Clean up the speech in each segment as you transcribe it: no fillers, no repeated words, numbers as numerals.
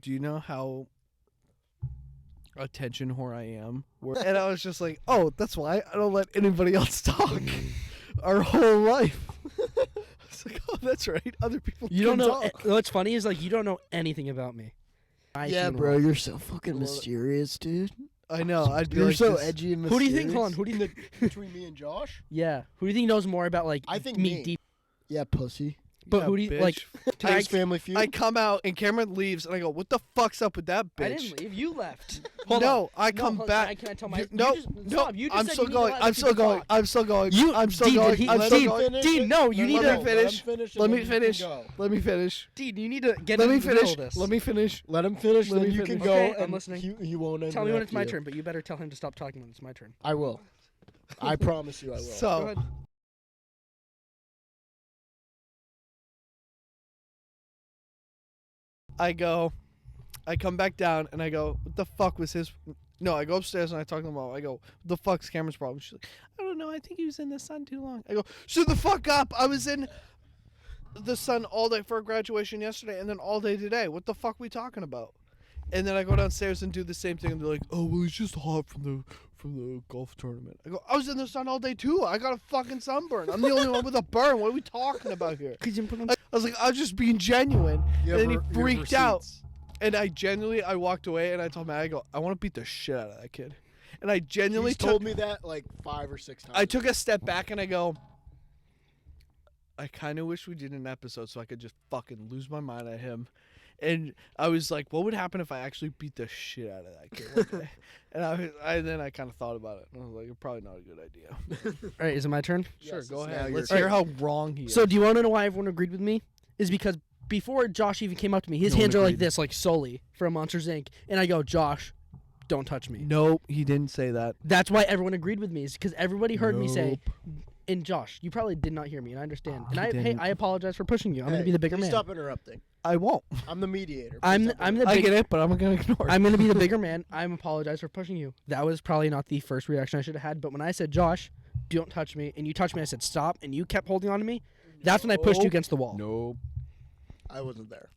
do you know how attention whore I am? And I was just like, oh, that's why I don't let anybody else talk our whole life. I was like, oh, that's right. Other people You don't can know. talk. What's funny is like you don't know anything about me. Yeah, bro, you're so fucking mysterious, dude. I know. I'd be You're like so this. edgy and Who do mysterious. you think? Hold on. Who do you think? Between me and Josh? Yeah. Who do you think knows more about like I think me me. deep? Yeah, pussy. But Yeah, who do you bitch. like? Today's Family Feud? I come out and Cameron leaves and I go, what the fuck's up with that bitch? I didn't leave. You left. No, I come hold on, back. Can I tell my? No, you just, no, stop. You just I'm said still you need to going. let I'm other still people going. talk. I'm still going. You, I'm still Deane, going. He, I'm still Deane, going. Deane, no, you need Let me to. finish. Let me and then you finish. can go. Let me finish. Deane, you need to get Let me into the middle finish. of this. Let me finish. Let him finish, Let then me you can finish. go. Okay, I'm and listening. He won't Tell me when it's my interrupt turn, but you better tell him to stop talking when it's my turn. I will. I promise you I will. Go So ahead. I come back down and I go, what the fuck was his? No, I go upstairs and I talk to them all. I go, what the fuck's Cameron's problem? She's like, I don't know. I think he was in the sun too long. I go, shut the fuck up. I was in the sun all day for a graduation yesterday and then all day today. What the fuck we talking about? And then I go downstairs and do the same thing and they're like, oh, well, he's just hot from the golf tournament. I go, I was in the sun all day too. I got a fucking sunburn. I'm the only one with a burn. What are we talking about here? I was like, I was just being genuine. And then he freaked out. And I walked away and I told him, I go, I want to beat the shit out of that kid. And I genuinely He's told me that like 5 or 6 times. I took a step back and I go, I kind of wish we did an episode so I could just fucking lose my mind at him. And I was like, what would happen if I actually beat the shit out of that kid one day? And then I kind of thought about it. And I was like, probably not a good idea. All right, is it my turn? Sure, Yes, go it's now ahead. your Let's turn. hear how wrong he is. So do you want to know why everyone agreed with me? Is because before Josh even came up to me, his No one hands are like agreed. this, like Sully from Monsters Inc. And I go, Josh, don't touch me. Nope, he didn't say that. That's why everyone agreed with me, is because everybody heard me say, Nope. and Josh, you probably did not hear me, and I understand. And He didn't. I apologize for pushing you. I'm going to be the bigger please man. Stop interrupting. I won't. I'm the mediator. I'm Please the, stop I'm the interrupting. I big, get it, but I'm going to ignore it. I'm going to be the bigger man. I'm apologize for pushing you. That was probably not the first reaction I should have had, but when I said, Josh, don't touch me, and you touched me, I said, stop, and you kept holding on to me, that's when I pushed you Nope. against the wall. Nope. I wasn't there.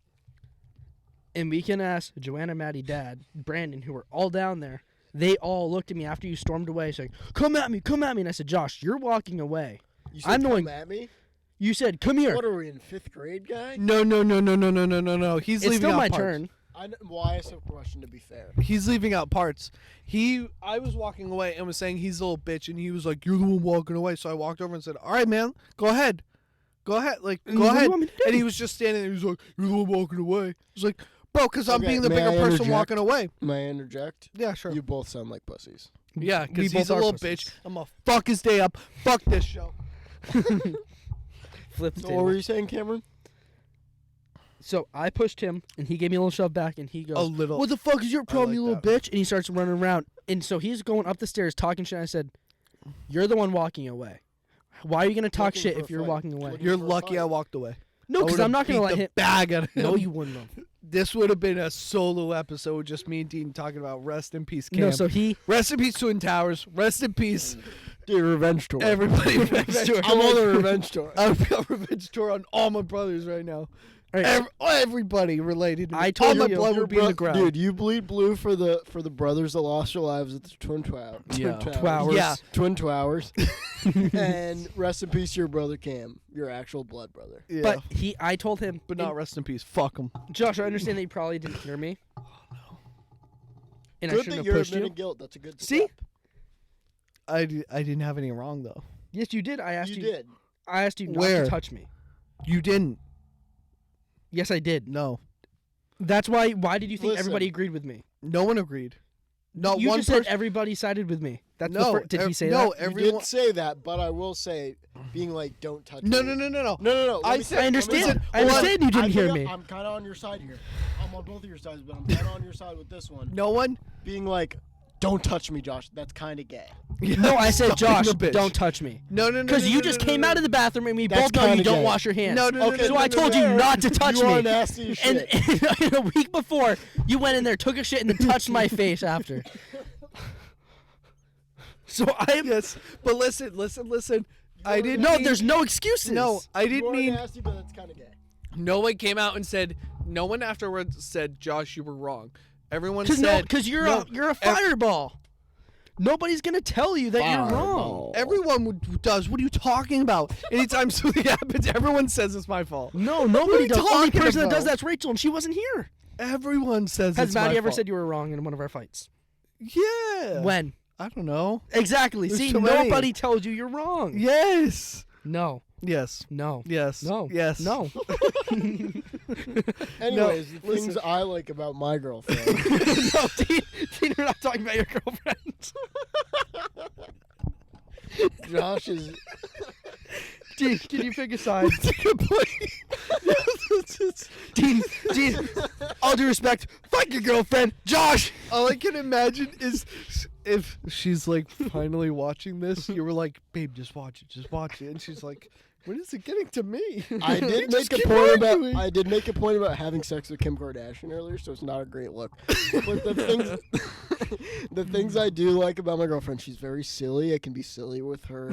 And we can ask Joanna, Maddie, Dad, Brandon, who were all down there. They all looked at me after you stormed away, saying, come at me. And I said, Josh, you're walking away. You said I'm the come one- at me? You said, come here. What are we in 5th grade, guy? No. He's It's leaving still out my parts. turn. Well, I asked a question to be fair. He's leaving out parts. I was walking away and was saying he's a little bitch, and he was like, "You're the one walking away." So I walked over and said, "All right, man, go ahead, like And go what do you ahead." want me to do? And he was just standing there. He was like, "You're the one walking away." I was like, "Bro, because I'm Okay, being the may bigger I person interject? walking away." May I interject? Yeah, sure. You both sound like pussies. Yeah, We because both he's a are little pussies. bitch. I'm gonna fuck his day up. Fuck this show. Flip the So table. what were you saying, Cameron? So I pushed him, and he gave me a little shove back, and he goes, A little. what the fuck is your problem, like you little that. bitch? And he starts running around. And so he's going up the stairs talking shit. And I said, you're the one walking away. Why are you going to talk Looking shit for a if you're fight. walking away? Looking You're for a lucky I fight. walked away. No, because I'm not going to let him. bag out of him. No, you wouldn't have. This would have been a solo episode with just me and Deane talking about rest in peace, Cam. No, so he. Rest in peace, Twin Towers. Rest in peace, Dude, revenge tour. everybody. Revenge tour. I'm on the revenge tour. I've got revenge tour on all my brothers right now. All right, Everybody related to me. I told all my you- blood Your would be in the bro- ground. Dude, you bleed blue for the brothers that lost their lives at the Twin Towers. Yeah. Twowers. Yeah. Twin Towers. And rest in peace to your brother Cam, your actual blood brother. Yeah. But I told him, but not rest in peace. Fuck them. Josh, I understand that you probably didn't hear me. And I Good shouldn't that have you're pushed admitting you. guilt. That's a good See? step. I didn't have any wrong though. Yes, you did. I asked You you. did. I asked you not Where? to touch me. You didn't. Yes, I did. No. That's why. Why did you think Listen. everybody agreed with me? No one agreed. Not you one just said person. everybody sided with me. That's No. did he say no, that? You everyone. did say that, but I will say, being like, don't touch No. me. No. No. I let me said- say- I let me understand. say- I understand you didn't hear me. I'm kind of on your side here. I'm on both of your sides, but I'm kind of on your side with this one. No one. Being like, don't touch me, Josh. That's kind of gay. No, I said, Stop Josh, being a bitch. don't touch me. No. Because you just came out of the bathroom and we That's both know you kinda don't gay. wash your hands. No. Okay, so I no, told you no. not to touch You are me. nasty as And, shit. and a week before, you went in there, took a shit, and then touched my face after. So I Yes, but listen. I didn't. no. mean- There's no excuses. No, I You didn't are mean. nasty, but that's kind of gay. No one came out and said. No one afterwards said, "Josh, you were wrong." Everyone Because said, you're no, a fireball. Nobody's gonna tell you that you're wrong. Fireball. Everyone does. What are you talking about? Anytime something happens, everyone says it's my fault. No, are nobody you does. The only talking person that does about? that's Rachel, and she wasn't here. Everyone says Has it's my Maddie ever fault. said you were wrong in one of our fights? Yeah. When? I don't know. Exactly. There's See, too many. nobody tells you you're wrong. Yes. No. Yes. No. Yes. No. Yes. No. Anyways, the things I like about my girlfriend. No, Deane, we're not talking about your girlfriend. Josh is. Deane, can you pick a side? That's a good point. Deane, all due respect, fuck your girlfriend, Josh. All I can imagine is if she's like finally watching this, you were like, "Babe, just watch it," and she's like, "When is it getting to me?" I You did just make a keep point about. arguing. I did make a point about having sex with Kim Kardashian earlier, so it's not a great look. But the things, the things I do like about my girlfriend, she's very silly. I can be silly with her.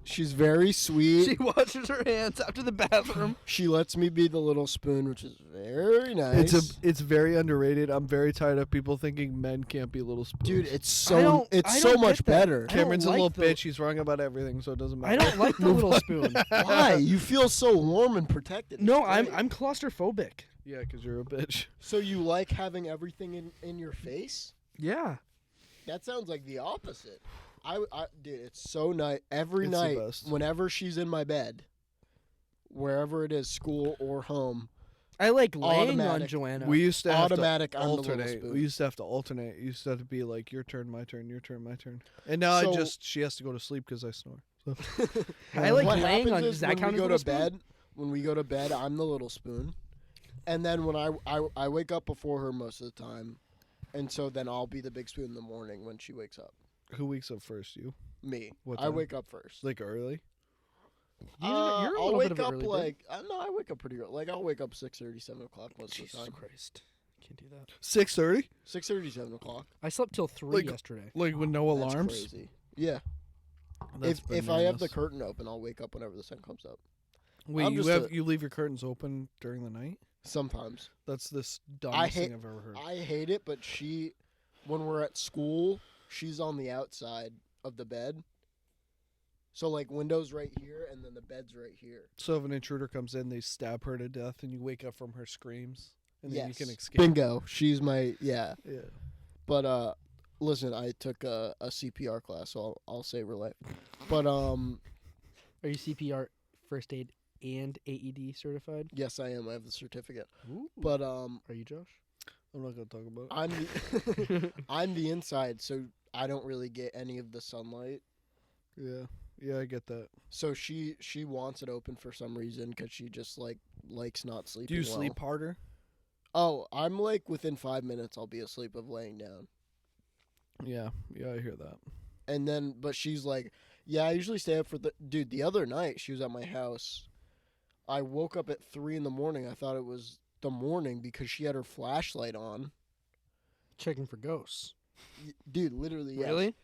She's very sweet. She washes her hands after the bathroom. She lets me be the little spoon, which is very nice. It's very underrated. I'm very tired of people thinking men can't be little spoons. Dude, it's I so don't much get that. better. I don't Cameron's a like little the- bitch. He's wrong about everything, so it doesn't matter. I don't like the little spoon. Why? You feel so warm and protected. It's No, great. I'm claustrophobic. Yeah, because you're a bitch. So you like having everything in your face? Yeah. That sounds like the opposite. Dude, it's so nice. Every It's the night, best. whenever she's in my bed, wherever it is, school or home, I like laying on Automatic. Joanna. We used to have automatic. to I'm the little alternate. spoon. We used to have to alternate. It used to have to be like your turn, my turn, your turn, my turn. And now So- she has to go to sleep because I snore. So. I like what laying happens on. is Does that when count we as go little to spoon? bed? When we go to bed, I'm the little spoon, and then when I wake up before her most of the time, and so then I'll be the big spoon in the morning when she wakes up. Who wakes up first? You? Me. What I time? wake up first. Like early? You're a I'll little wake bit of up an early bird. like no, I wake up pretty early. Like I'll wake up 6:30, 7 o'clock most of the Jesus time. Christ. Can't do that. 6:30? 6:30, 7 o'clock. I slept till 3 Like- yesterday. Like with no That's alarms? crazy. Yeah. That's If I have the bananas. curtain open, I'll wake up whenever the sun comes up. Wait, I'm you just have a- you leave your curtains open during the night? Sometimes. That's this I dumbest hate- thing I've ever heard. I hate it, but when we're at school, she's on the outside of the bed. So like windows right here, and then the bed's right here. So if an intruder comes in, they stab her to death, and you wake up from her screams, and then you Yes. can escape. Bingo. She's my yeah. Yeah. But listen, I took a CPR class, so I'll save her life. But Are you CPR, first aid, and AED certified? yes, I am. I have the certificate. Ooh. But Are you, Josh? I'm not gonna talk about it. I'm the I'm the inside, so I don't really get any of the sunlight. Yeah. Yeah, I get that. So she wants it open for some reason because she just likes not sleeping. Do you well. sleep harder? Oh, I'm like within 5 minutes I'll be asleep of laying down, Yeah. Yeah, I hear that. and then but she's like, yeah, I usually stay up for the other night she was at my house. I woke up at 3 a.m. I thought it was the morning because she had her flashlight on. Checking for ghosts. Dude, literally, yes. Really?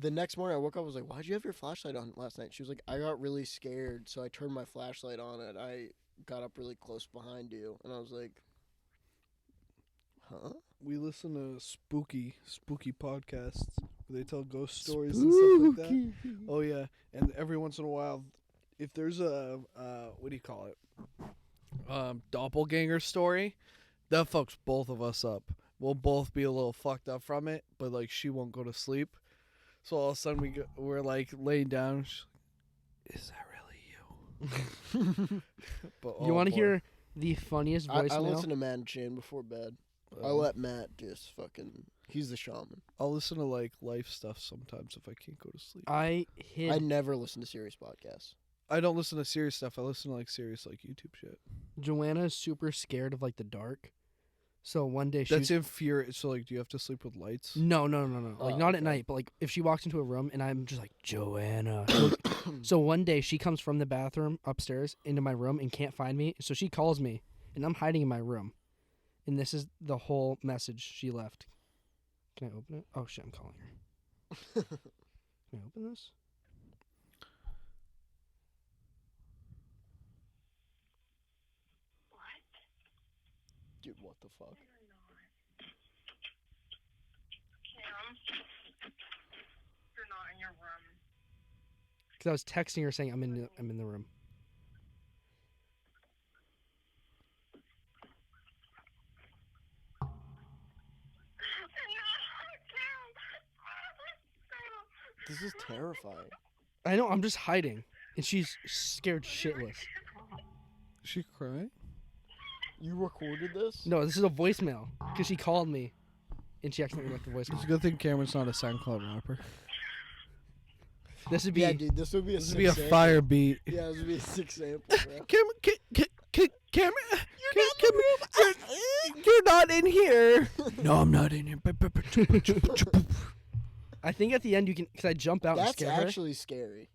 The next morning I woke up, I was like, why'd you have your flashlight on last night? She was like, I got really scared, so I turned my flashlight on and I got up really close behind you. And I was like, huh? We listen to spooky podcasts where they tell ghost stories and stuff like that. Oh yeah, and every once in a while, if there's a what do you call it, doppelganger story, that fucks both of us up. We'll both be a little fucked up from it, but like she won't go to sleep. So all of a sudden we're like laying down. She's like, is that really you? But, You oh, want to boy. hear the funniest I voicemail? listen to Matt and Shane before bed. I let Matt just fucking, he's the shaman. I'll listen to like life stuff sometimes if I can't go to sleep. I hid. I never listen to serious podcasts. I don't listen to serious stuff. I listen to like serious like YouTube shit. Joanna is super scared of like the dark. So one day she That's infuriating. So like, do you have to sleep with lights? No. Like Oh, not at okay. night, but like if she walks into a room and I'm just like Joanna. So one day she comes from the bathroom upstairs into my room and can't find me. So she calls me and I'm hiding in my room. And this is the whole message she left. Can I open it? Oh shit, I'm calling her. Can I open this? Dude, what the fuck? Cam, you're not in your room. Because I was texting her saying I'm in the room. This is terrifying. I know. I'm just hiding, and she's scared shitless. Is she crying? You recorded this? No, this is a voicemail because she called me, and she accidentally left the It's voicemail. a good thing Cameron's not a SoundCloud rapper. This would be Yeah, dude, this would be a This sick would be a sample. fire beat. Yeah, this would be a sick sample, bro. Cameron, Cameron, you're not in here. No, I'm not in here. I think at the end you can, because I jump out and That's scare her. actually scary.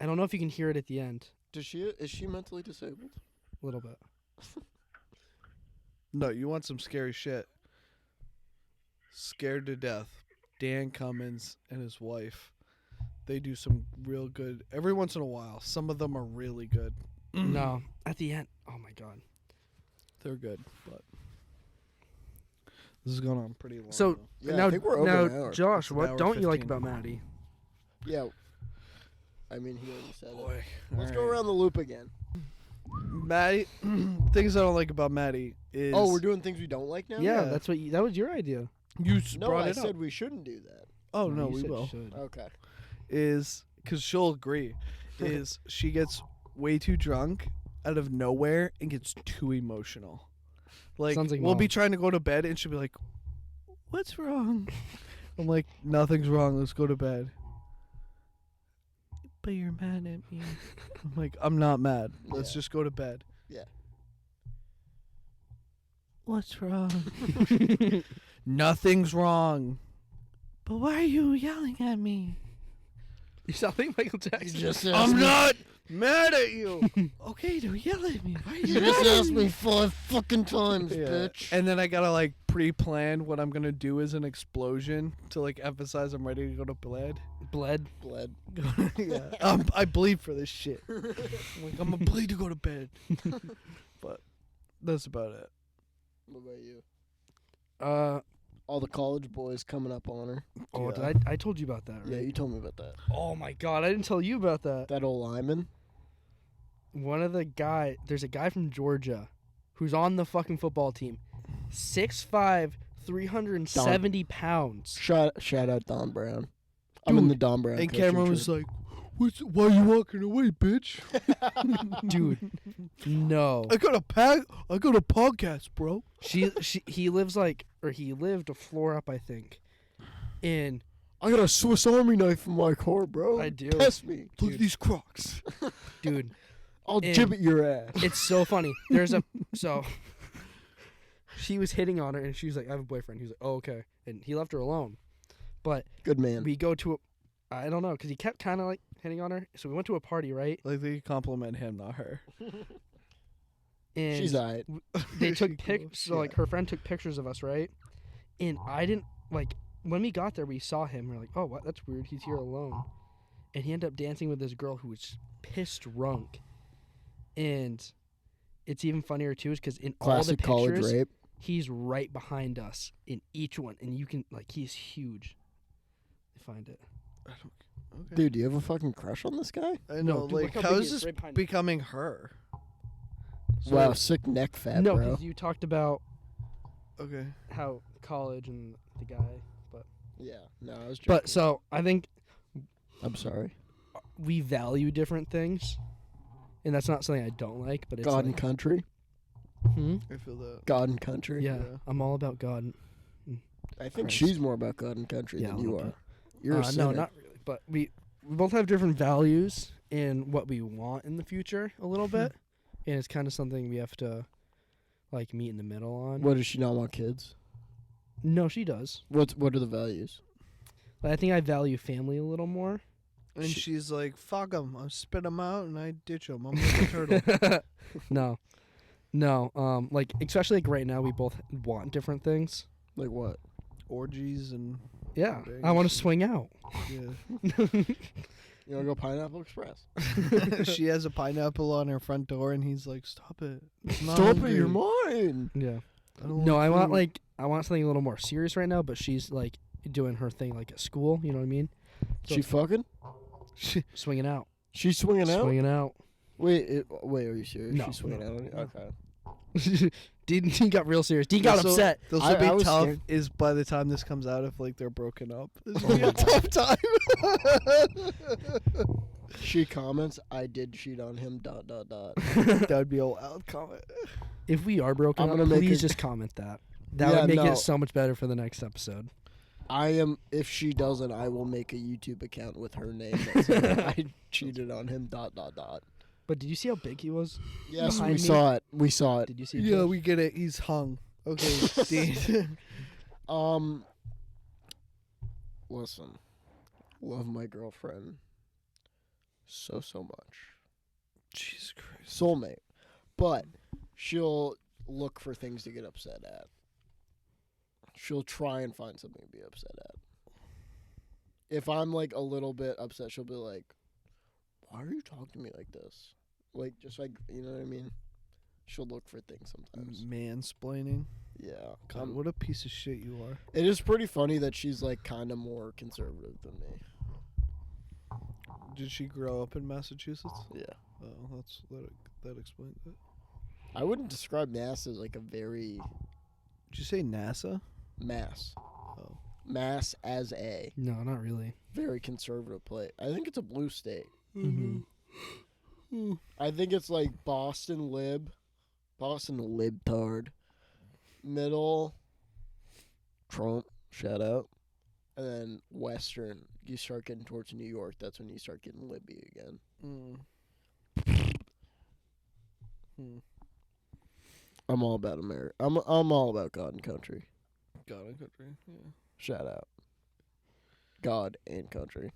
I don't know if you can hear it at the end. Is she mentally disabled? A little bit. No, you want some scary shit. Scared to Death. Dan Cummins and his wife. They do some real good every once in a while. Some of them are really good. No, at the end. Oh my god. They're good, but this is going on pretty long. So though. Yeah, now, I think we're over an hour. Josh, It's an what hour don't you like 15. about Maddie? Yeah. I mean, he already said it. Boy, Let's go alright. around the loop again. Maddie. Things I don't like about Maddie is Oh, we're doing things we don't like now? Yeah, Yeah. that's what. That was your idea. you No, brought I it said up. we shouldn't do that. Oh no, you we said will. should. Okay. Is because she'll agree. Is she gets way too drunk out of nowhere and gets too emotional. Like, Sounds like we'll be Mom. trying to go to bed and she'll be like, "What's wrong?" I'm like, "Nothing's wrong. Let's go to bed." But you're mad at me. I'm like, "I'm not mad. Let's Yeah. just go to bed." Yeah. What's wrong? Nothing's wrong. But why are you yelling at me? You sound like Michael Jackson. I'm not mad at you. Okay, don't yell at me. Why are you You just yelling at asked me 5 fucking times, Yeah. bitch. And then I gotta like pre-plan what I'm gonna do as an explosion to like emphasize I'm ready to go to bed. Bled. Bled. Yeah, I bleed for this shit. I'm like, I'm gonna bleed to go to bed. But that's about it. What about you? All the college boys coming up on her. Oh, Yeah. did I told you about that, right? Yeah, you told me about that. Oh my god, I didn't tell you about that. That old lineman. One of the there's a guy from Georgia who's on the fucking football team. 6'5", 370 pounds. Shout out Don Brown. I'm in Dude, the Don Brown. And coaching Cameron was trip. like, why are you walking away, bitch? Dude, no. I got a podcast, bro. He lives he lived a floor up, I think. And I got a Swiss Army knife in my car, bro. I do. Test me. Look at these Crocs. dude, I'll And- gibbet your ass. it's so funny. So she was hitting on her and she was like, I have a boyfriend. He was like, oh, okay. And he left her alone. But Good man. we go to I don't know, because he kept kind of like hitting on her. So we went to a party, right? Like they compliment him, not her. And She's alright. they took She pic. cool. So like her friend took pictures of us, right? And I didn't like when we got there. We saw him. We're like, oh, what? That's weird. He's here alone. And he ended up dancing with this girl who was pissed drunk. And it's even funnier too, is because in Classic all the college pictures, rape. he's right behind us in each one, and you can like he's huge. Find it. Okay. Dude, do you have a fucking crush on this guy? I know, dude, like, look how how big he is is, this right behind me. becoming her? Wow, sick neck fat, No, bro. because you talked about Okay. how college and the guy, but Yeah, no, I was joking. but so I think I'm sorry. we value different things, and that's not something I don't like. But it's God and like, country. I feel that. God and country. yeah, Yeah. I'm all about God. I think Christ. she's more about God and country Yeah, than a you little are. bit. You're a No, sinner. not really. But we both have different values in what we want in the future a little bit, and it's kind of something we have to like meet in the middle on. What, does she not want kids? No, she does. What are the values? But I think I value family a little more. And She- she's like, fuck them. I spit them out and I ditch them. I'm like a turtle. No. Like especially like right now, we both want different things. Like what? Orgies and Yeah, Very I want to interesting. swing out. yeah. You want to go Pineapple Express? She has a pineapple on her front door and he's like, stop it. It's not Stop it, hungry." you're mine. Yeah. No, I want something a little more serious right now, but she's like doing her thing like at school. You know what I mean? So She fucking? swinging out. She's swinging out? Swinging out. Wait, are you serious? No, She's swinging no, out on you? no. Okay. Deane got real serious. Deane got upset. This I will be was tough. scared. Is by the time this comes out, if like they're broken up, this will be a tough time. She comments, I did cheat on him, ... That would be a wild comment. If we are broken I'm up, gonna make please it- just comment that. That Yeah, would make no. it so much better for the next episode. if she doesn't, I will make a YouTube account with her name that says I cheated on him, ... But did you see how big he was? Yes, Behind we me? saw it. We saw it. Did you see? Yeah, Josh? we get it. He's hung. Okay, Deane. Listen. Love my girlfriend so much. Jesus Christ. Soulmate. But she'll look for things to get upset at. She'll try and find something to be upset at. If I'm like a little bit upset, she'll be like, why are you talking to me like this? Like, just like, you know what I mean? She'll look for things sometimes. Mansplaining. Yeah. God, what a piece of shit you are. It is pretty funny that she's like kind of more conservative than me. Did she grow up in Massachusetts? Yeah. Oh, that explains it. I wouldn't describe Mass as like a very Did you say NASA? Mass. Oh. Mass as a No, not really. very conservative place. I think it's a blue state. Mm-hmm. I think it's like Boston libtard, middle, Trump, shout out, and then Western. You start getting towards New York, that's when you start getting libby again. I'm all about America. I'm all about God and country. God and country. Yeah. Shout out. God and country.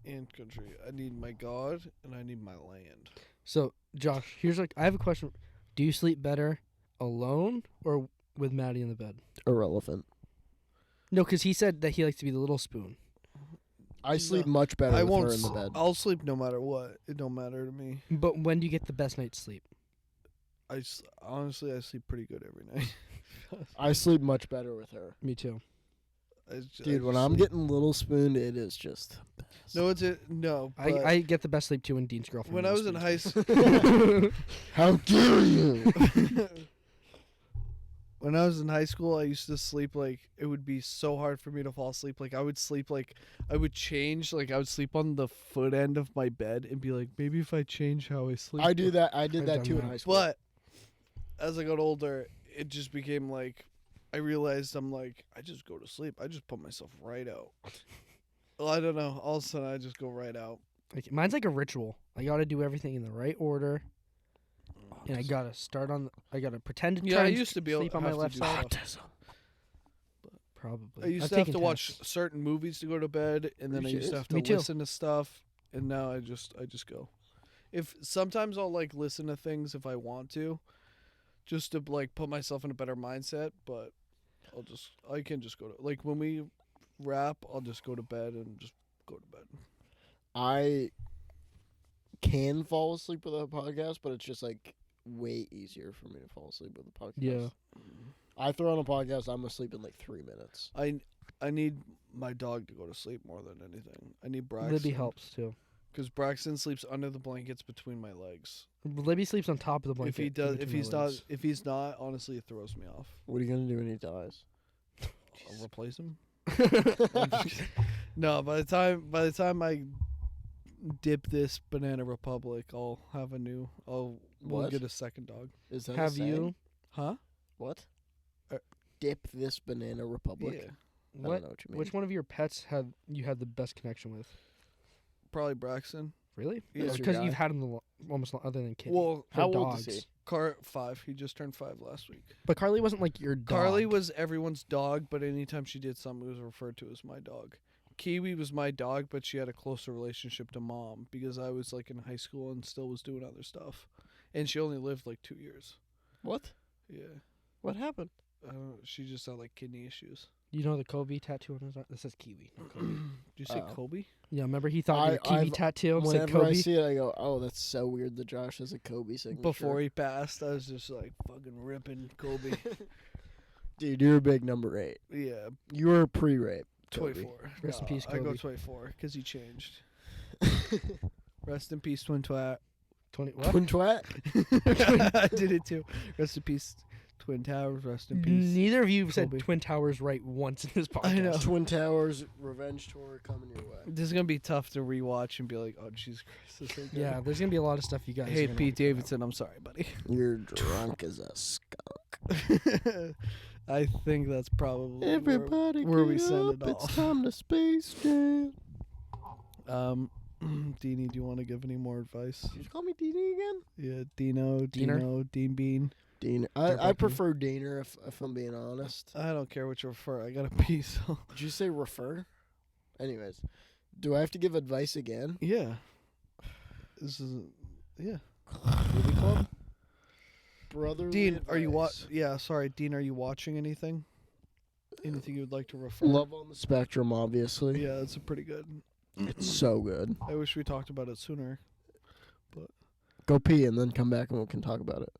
And country. I need my God and I need my land. So, Josh, I have a question. Do you sleep better alone or with Maddie in the bed? Irrelevant. No, because he said that he likes to be the little spoon. I sleep No. much better I with won't. her in the bed. I'll sleep no matter what. It don't matter to me. But when do you get the best night's sleep? Honestly, I sleep pretty good every night. I sleep much better with her. Me too. Dude, when I'm getting little spooned, it is just the best. No, no. But I get the best sleep too when Dean's girlfriend. when I was little in high spoons school, How dare you? when I was in high school, I used to sleep like it would be so hard for me to fall asleep. Like I would sleep like I would change. Like I would sleep on the foot end of my bed and be like, maybe if I change how I sleep. I do that. I did I've that done too in that. high school. But as I got older, it just became like I realized I'm like I just go to sleep. I just put myself right out. Well, I don't know. All of a sudden, I just go right out. Like, mine's like a ritual. I gotta do everything in the right order, and I gotta I gotta pretend to Yeah, try I and used to be able sleep to on my have left to do side. stuff. Probably. I used I've to have taken to watch tests. certain movies to go to bed, and then you I used to serious? have to Me too. listen to stuff, and now I just go. If sometimes I'll like listen to things if I want to, just to like put myself in a better mindset. But I can just go to like when we wrap, I'll just go to bed and just go to bed. I can fall asleep with a podcast, but it's just like way easier for me to fall asleep with a podcast. Yeah. I throw on a podcast, I'm asleep in like 3 minutes. I need my dog to go to sleep more than anything. I need Braxton. Libby helps too. Because Braxton sleeps under the blankets between my legs. Libby sleeps on top of the blanket. If he does, in between my legs. if he's not, honestly, it throws me off. What are you going to do when he dies? I'll replace him. No, by the time I dip this Banana Republic, I'll have a new. We'll What? get a second dog. Is that a Have saying? you? Huh? What? Uh, Dip this Banana Republic? Yeah, I don't know what you mean. Which one of your pets had you had the best connection with? probably Braxton. Really? Yeah. That's your Because guy? you've had him almost other than Kitty. Well, For how old dogs. is he? 5. He just turned 5 last week. But Carly wasn't like your dog. Carly was everyone's dog, but anytime she did something, it was referred to as my dog. Kiwi was my dog, but she had a closer relationship to Mom because I was like in high school and still was doing other stuff, and she only lived like 2 years. What? Yeah, What happened? she just had like kidney issues. You know the Kobe tattoo on his arm? This says Kiwi. Not Kobe. Did you say Oh. Kobe? Yeah, remember he thought the Kiwi I've- tattoo said Whenever Kobe? I see it, I go, "Oh, that's so weird that Josh has a Kobe signature." Before he passed, I was just like fucking ripping Kobe. Dude, you're a big number 8. Yeah, You were pre-rape. Kobe. 24. Rest in peace, I go Kobe. 24 because he changed. Rest in peace, twin twat. 20 what? Twin twat? I did it too. Rest in peace, Twin Towers. Rest in peace. Neither of you said Kobe. Twin Towers right once in this podcast. I know. Twin Towers Revenge Tour coming your way. This is gonna be tough to rewatch and be like, oh Jesus Christ, this is so good. Yeah, there's gonna be a lot of stuff you guys. Hey are gonna Pete have to figure out. Davidson, I'm sorry, buddy. You're drunk as a skunk. I think that's probably Everybody where we get send up, it all. It's time to Space Jam. Deanie, do you want to give any more advice? Did you call me Deane again? Yeah, Dino, Dean Bean. Dean. I prefer Diener if I'm being honest. I don't care what you refer. I got a piece. So. Did you say refer? Anyways, do I have to give advice again? Yeah. This is yeah. Movie club? Brotherly Dean, are you advice. Yeah, sorry, Dean. Are you watching anything? Anything you would like to refer? Love on the Spectrum, obviously. Yeah, it's a pretty good. It's so good. I wish we talked about it sooner. Go pee and then come back and we can talk about it.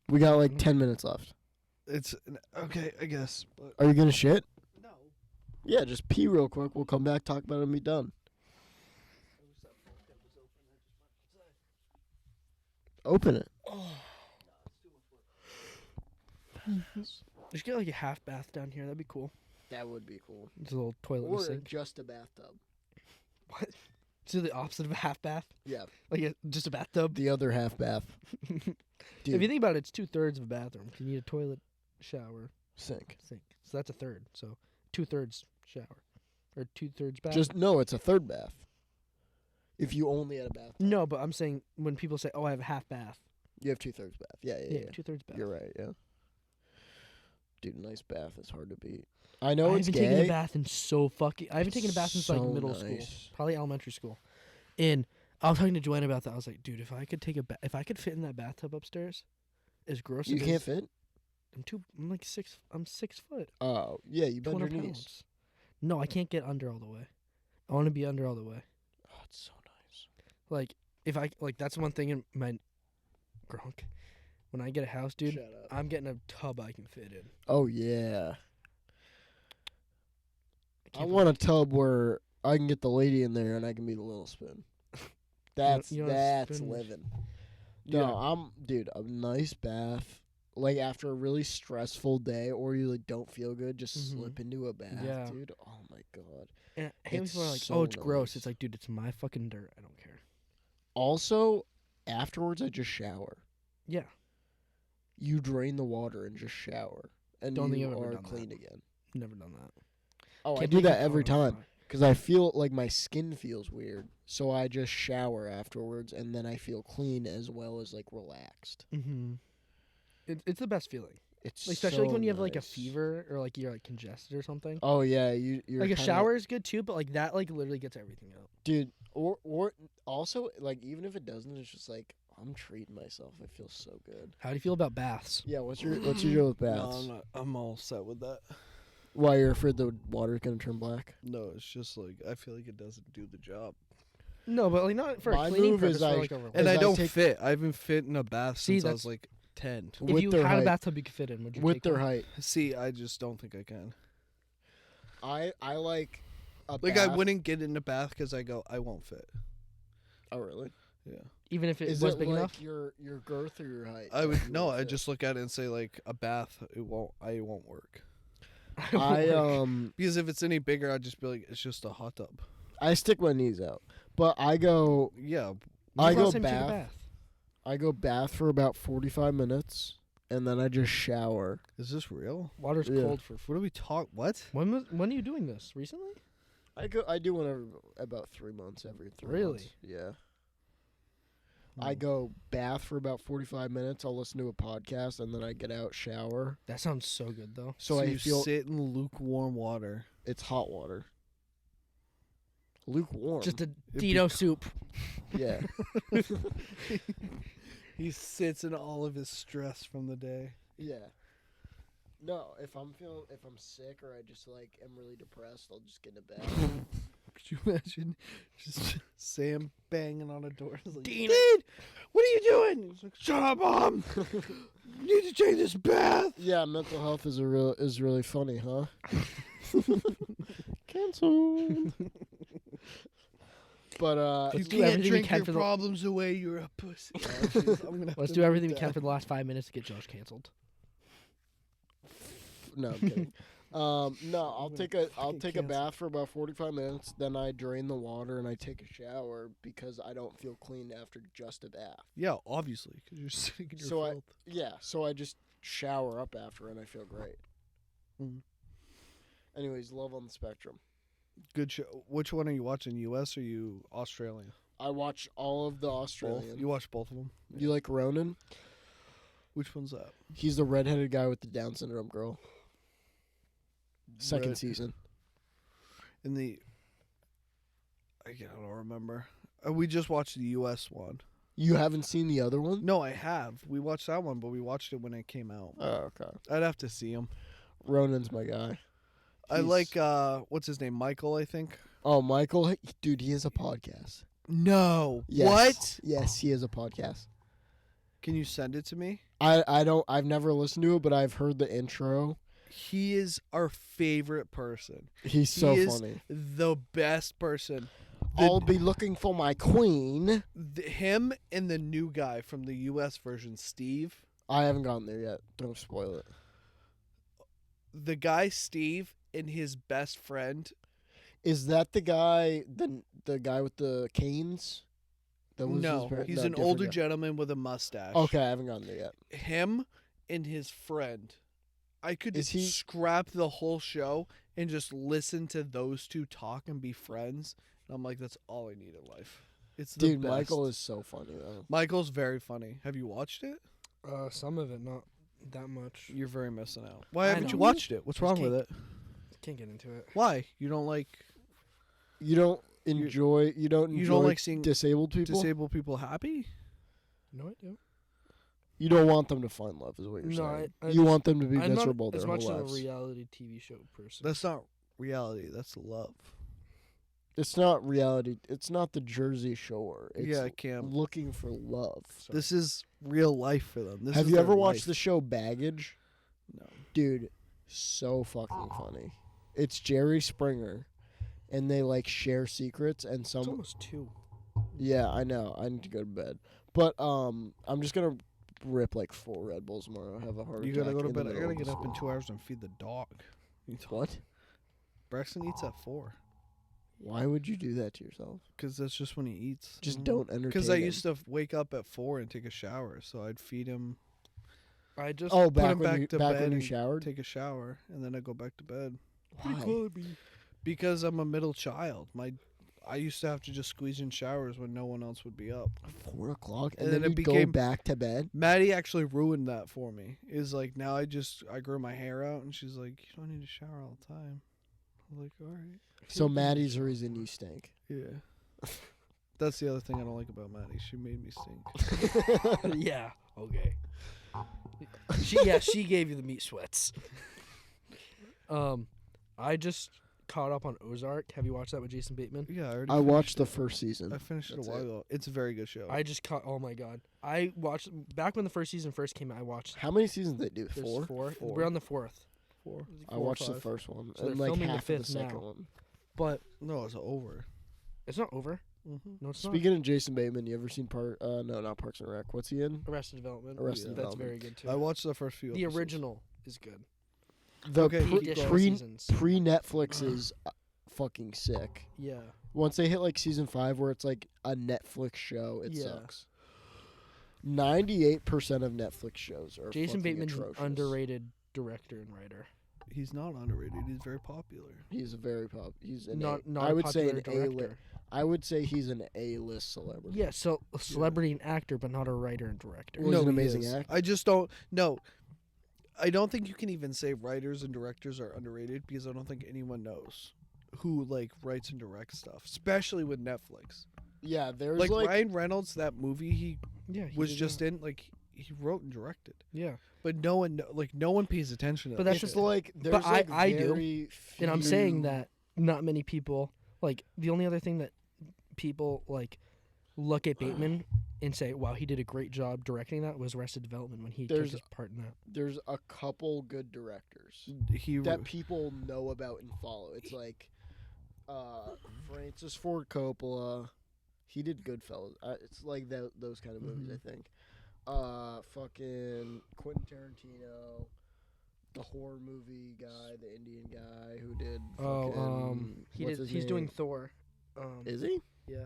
We got like 10 minutes left. It's okay, I guess. But Are you gonna shit? no. Yeah, just pee real quick. We'll come back, talk about it, and be done. Open it. Just get like a half bath down here. That'd be cool. That would be cool. Just a little toilet and Or sink. just a bathtub. What? So the opposite of a half bath? Yeah, Like just a bathtub? the other half bath. If Dude, you think about it, it's 2/3 of a bathroom. You need a toilet, shower, sink. sink. So that's a third. So 2/3 shower. Or 2/3 bath. Just no, it's a third bath. If you only had a bathtub, No, but I'm saying when people say, oh, I have a half bath. you have 2/3 bath. Yeah. Yeah, 2/3 bath. You're right. Yeah. Dude, a nice bath is hard to beat. I know I it's haven't gay. taken a bath in so fucking. I haven't taken a bath since like So middle school, nice. probably elementary school. And I was talking to Joanna about that. I was like, dude, if I could take if I could fit in that bathtub upstairs, as gross You as can't fit. I'm like 6. I'm 6 foot. Oh yeah, you bend your 200 knees. pounds. No, I can't get under all the way. I want to be under all the way. Oh, it's so nice. Like if I like, that's one thing in my Gronk. When I get a house, dude, Shut up. I'm getting a tub I can fit in. Oh yeah. I can't want a tub where I can get the lady in there and I can be the little spoon. That's you don't that's spin- living. Yeah. No, dude, a nice bath. Like after a really stressful day or you like don't feel good, just Mhm. slip into a bath, Yeah. dude. Oh my god. And I hate when It's people are like, so oh, it's gross. nice. It's like, dude, it's my fucking dirt. I don't care. Also, afterwards I just shower. Yeah. You drain the water and just shower. And Don't think you I've ever are done that. clean again. Never done that. Oh, I Can't do believe that you every thought of time. that. Because I feel like my skin feels weird. So I just shower afterwards and then I feel clean as well as like relaxed. Mm-hmm. It's the best feeling. It's Like, especially like so when you have like a nice. fever or like you're like congested or something. Oh yeah, you're Like a kinda- shower is good too, but like that like literally gets everything out. dude. Or also like even if it doesn't, it's just like I'm treating myself. It feels so good. How do you feel about baths? Yeah, what's your deal with No, baths? I'm not. I'm all set with that. Why you're afraid the water's gonna turn black? No, it's just like I feel like it doesn't do the job. No, but like not for My a cleaning move is purpose. For I- like a And As I I don't take- fit. I haven't fit in a bath See, since I was that's- like 10. if with you their had a height. bathtub you could fit in, would you With take their one? height, See, I just don't think I can. I like a Like bath. I wouldn't get in the bath because I go, I won't fit. Oh really? Yeah. Even if it Is was it big like enough? your girth or your height? I that would you no. won't I fit? just look at it and say like a bath. It won't. I won't work. I Because if it's any bigger, I'd just be like, it's just a hot tub. I stick my knees out, but I go Yeah. When's I the last go time you took a bath. I go bath for about 45 minutes, and then I just shower. Is this real? Water's Yeah. cold for. What do we talk? What? When are you doing this? Recently? I do one about 3 months every 3 Really? months. Yeah. I go bath for about 45 minutes. I'll listen to a podcast, and then I get out, shower. That sounds so good though. So I you feel sit in lukewarm water. it's hot water. Lukewarm. Just a be Dino soup. yeah. He sits in all of his stress from the day. Yeah. No, if I'm sick or I just like am really depressed, I'll just get in a bath. Could you imagine just Sam banging on a door? He's like, Deane. Deane, what are you doing? He's like, shut up, Mom. You need to take this bath. Yeah, mental health is really funny, huh? Cancelled. But You Let's do can't everything we drink can your for the- problems away. You're a pussy. Oh, jeez, I'm gonna have Let's to do everything we mute can that. for the last 5 minutes to get Josh canceled. no, I'm kidding. No, I'll gonna take a fucking cancel. bath for about 45 minutes. Then I drain the water and I take a shower because I don't feel clean after just a bath. Yeah, obviously, because you're sitting in your So filth. so I just shower up after and I feel great. Mhm. Anyways, Love on the Spectrum. Good show. Which one are you watching? U.S. or you Australia? I watched all of the Both. Australian. You watched both of them. You like Ronan? Which one's that? He's the redheaded guy with the Down syndrome girl. Second Red- season. In the, I don't remember. We just watched the U.S. one. You haven't seen the other one? No, I have. We watched that one, but we watched it when it came out. Oh, okay. I'd have to see him. Ronan's my guy. I He's- like what's his name? Michael, I think. Oh, Michael, dude, he has a podcast. No. Yes. What? Yes, he has a podcast. Can you send it to me? I've never listened to it, but I've heard the intro. He is our favorite person. He's so He is funny. the best person. I'll be looking for my queen. Him and the new guy from the U.S. version, Steve. I haven't gotten there yet. Don't spoil it. The guy Steve and his best friend. Is that the guy the guy with the canes? That was No, his parent? he's No, an different older guy. gentleman with a mustache. Okay, I haven't gotten there yet. Him and his friend. I could Is he- scrap the whole show and just listen to those two talk and be friends. And I'm like, that's all I need in life. It's the Dude, best. Michael is so funny though. Michael's very funny. Have you watched it? Some of it, not that much. You're very missing out. Why I haven't you know. watched it? What's Just wrong with it? Can't get into it. Why? You don't like You don't enjoy like seeing disabled people? disabled people happy? No, I do. You don't want them to find love, is what you're No, saying. I you just- want them to be I'm miserable not their as whole much lives. of a reality TV show person. That's not reality. That's love. It's not reality. It's not the Jersey Shore. It's Yeah, Cam. looking for love. This is real life for them. This Have is you their ever watched life. the show Baggage? No. Dude, so fucking funny. It's Jerry Springer, and they like share secrets, and It's some. almost 2. Yeah, I know. I need to go to bed, but I'm just gonna rip like 4 Red Bulls tomorrow. I have a heart You attack. gotta go to in the bed. I middle gotta of get up in school. 2 hours and feed the dog. What? Braxton eats at 4 Why would you do that to yourself? because that's just when he eats. Just don't entertain. Because I him. used to wake up at 4 and take a shower, so I'd feed him, I just Oh, put back him when back you to back bed when you and showered. take a shower, and then I go back to bed. Why? Because I'm a middle child. I used to have to just squeeze in showers when no one else would be up. 4 o'clock, And and then then you it go became- back to bed. Maddie actually ruined that for me. Is like now I grew my hair out, and she's like, you don't need to shower all the time. I'm like, all right. So Maddie's the reason you stink. Yeah. That's the other thing I don't like about Maddie. She made me stink. yeah. Okay. She gave you the meat sweats. I just caught up on Ozark. Have you watched that with Jason Bateman? Yeah, I already. I finished watched the it. first season. I finished it a That's while it. ago. It's a very good show. I just caught. Oh my god! I watched back when the first season first came out. I watched. How many seasons they do? There's 4? Four. We're on the 4th. 4. I watched the first one So they're and like filming the half of the fifth second now. one. But No, it's over. it's not over. Mm-hmm. No, it's Speaking of Jason Bateman, you ever seen no, not Parks and Rec. What's he in? not. Arrested Development. Arrested That's Development. very good too. I watched the first few. the episodes. original is good. The Okay, Eight keep additional going. seasons. pre Netflix is fucking sick. Yeah. Once they hit like season 5, where it's like a Netflix show, it Yeah. sucks. 98% of Netflix shows are Jason fucking Bateman's an atrocious. underrated director and writer. He's not underrated. He's very popular. He's a very pop. He's an Not I a would say popular an A. director. I would say he's an A-list celebrity. Yeah, so a celebrity and actor, but not a writer and director. Well, he's an he amazing is. actor. I just don't. No, I don't think you can even say writers and directors are underrated because I don't think anyone knows who like writes and directs stuff, especially with Netflix. Yeah, there's Like, like Ryan Reynolds, that movie he Yeah, was just in, like he wrote and directed, Yeah, but no one pays attention to But that. that's it's shit. like there's But like I do, very and I'm saying few- that not many people like the only other thing that people like look at Bateman and say, "Wow, he did a great job directing that," was Arrested Development when he There's- took his part in that. There's a couple good directors He that people know about and follow. It's like Francis Ford Coppola. He did Goodfellas. It's like those kind of movies, I think. Fucking Quentin Tarantino, the horror movie guy, the Indian guy who did. He's doing Thor. Is he? Yeah.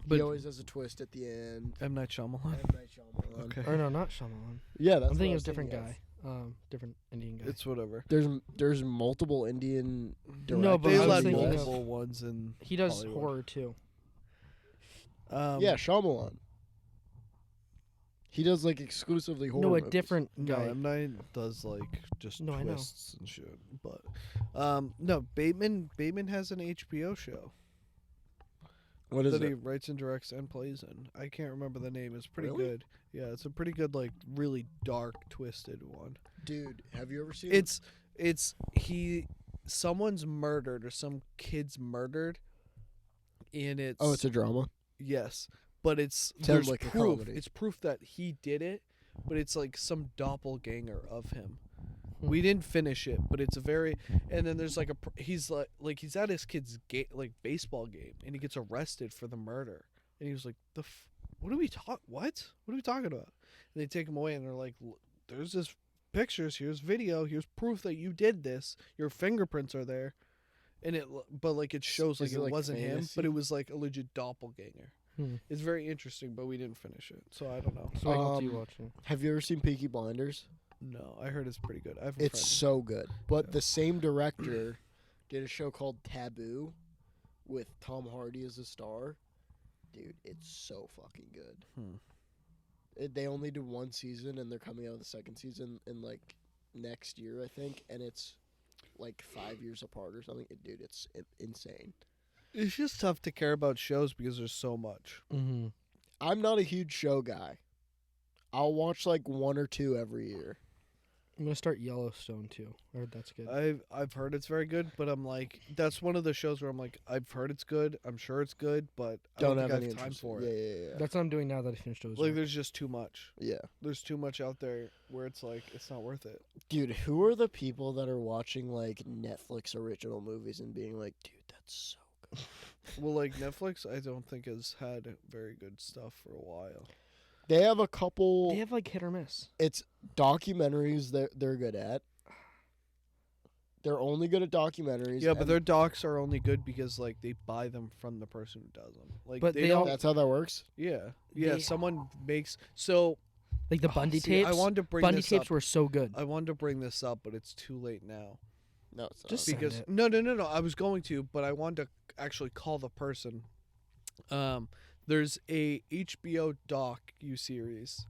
He But- always has a twist at the end. M. Night Shyamalan. M. Night Shyamalan. Okay. Or no, not Shyamalan. Yeah, that's I'm thinking what I of was a different thinking guy. Different Indian guy. It's whatever. There's multiple Indian directors. No, but They I was let thinking of- multiple ones in. He does Hollywood. horror too. Yeah, Shyamalan. He does like exclusively horror. No, a movies. different No, guy. M. Night does like just No, I know. twists and shit. But no, Bateman has an HBO show What is that it? he writes and directs and plays in. I can't remember the name. It's pretty Really? good. Yeah, it's a pretty good, like really dark, twisted one. Dude, have you ever seen? Someone's murdered or some kid's murdered, and it's Oh, it's a drama. yes, but it's Sounds there's like a proof. comedy. It's proof that he did it, but it's like some doppelganger of him. Hmm. We didn't finish it, but it's a very. And then there's like he's like he's at his kid's like baseball game, and he gets arrested for the murder, and he was like, what are we talking about? And they take him away, and they're like, there's this pictures, here's video, here's proof that you did this. Your fingerprints are there, and but like it shows like Is it, it like, wasn't him, fantasy? but it was like a legit doppelganger. Hmm. It's very interesting, but we didn't finish it, so I don't know. So what else are you Um, watching? Have you ever seen Peaky Blinders? No, I heard it's pretty good. I have a It's friend. so good. But Yeah. the same director did a show called Taboo with Tom Hardy as a star. Dude, it's so fucking good. They only did one season, and they're coming out with the second season in like next year, I think, and it's like 5 years apart or something. Dude, it's insane. It's just tough to care about shows because there's so much. Mm-hmm. I'm not a huge show guy. I'll watch like one or two every year. I'm gonna start Yellowstone too. I heard that's good. I've heard it's very good, but I'm like, that's one of the shows where I'm like, I've heard it's good, I'm sure it's good, but I don't think I have time interest. for Yeah, it. yeah, yeah. That's what I'm doing now that I finished Ozark. Like, there's just too much. Yeah. There's too much out there where it's like, it's not worth it. Dude, who are the people that are watching like Netflix original movies and being like, dude, that's so good? Well, like Netflix, I don't think has had very good stuff for a while. They have a couple. They have like hit or miss. It's documentaries they're good at. They're only good at documentaries. Yeah, but and their docs are only good because like they buy them from the person who does them. Like, But they they don't. all- that's how that works. Yeah, They- someone makes so. Like the Bundy See, tapes. I wanted to bring Bundy this tapes up. were so good. I wanted to bring this up, but it's too late now. No, it's not. Just Send Because it. no, I was going to, but I wanted to actually call the person. There's a HBO docu-series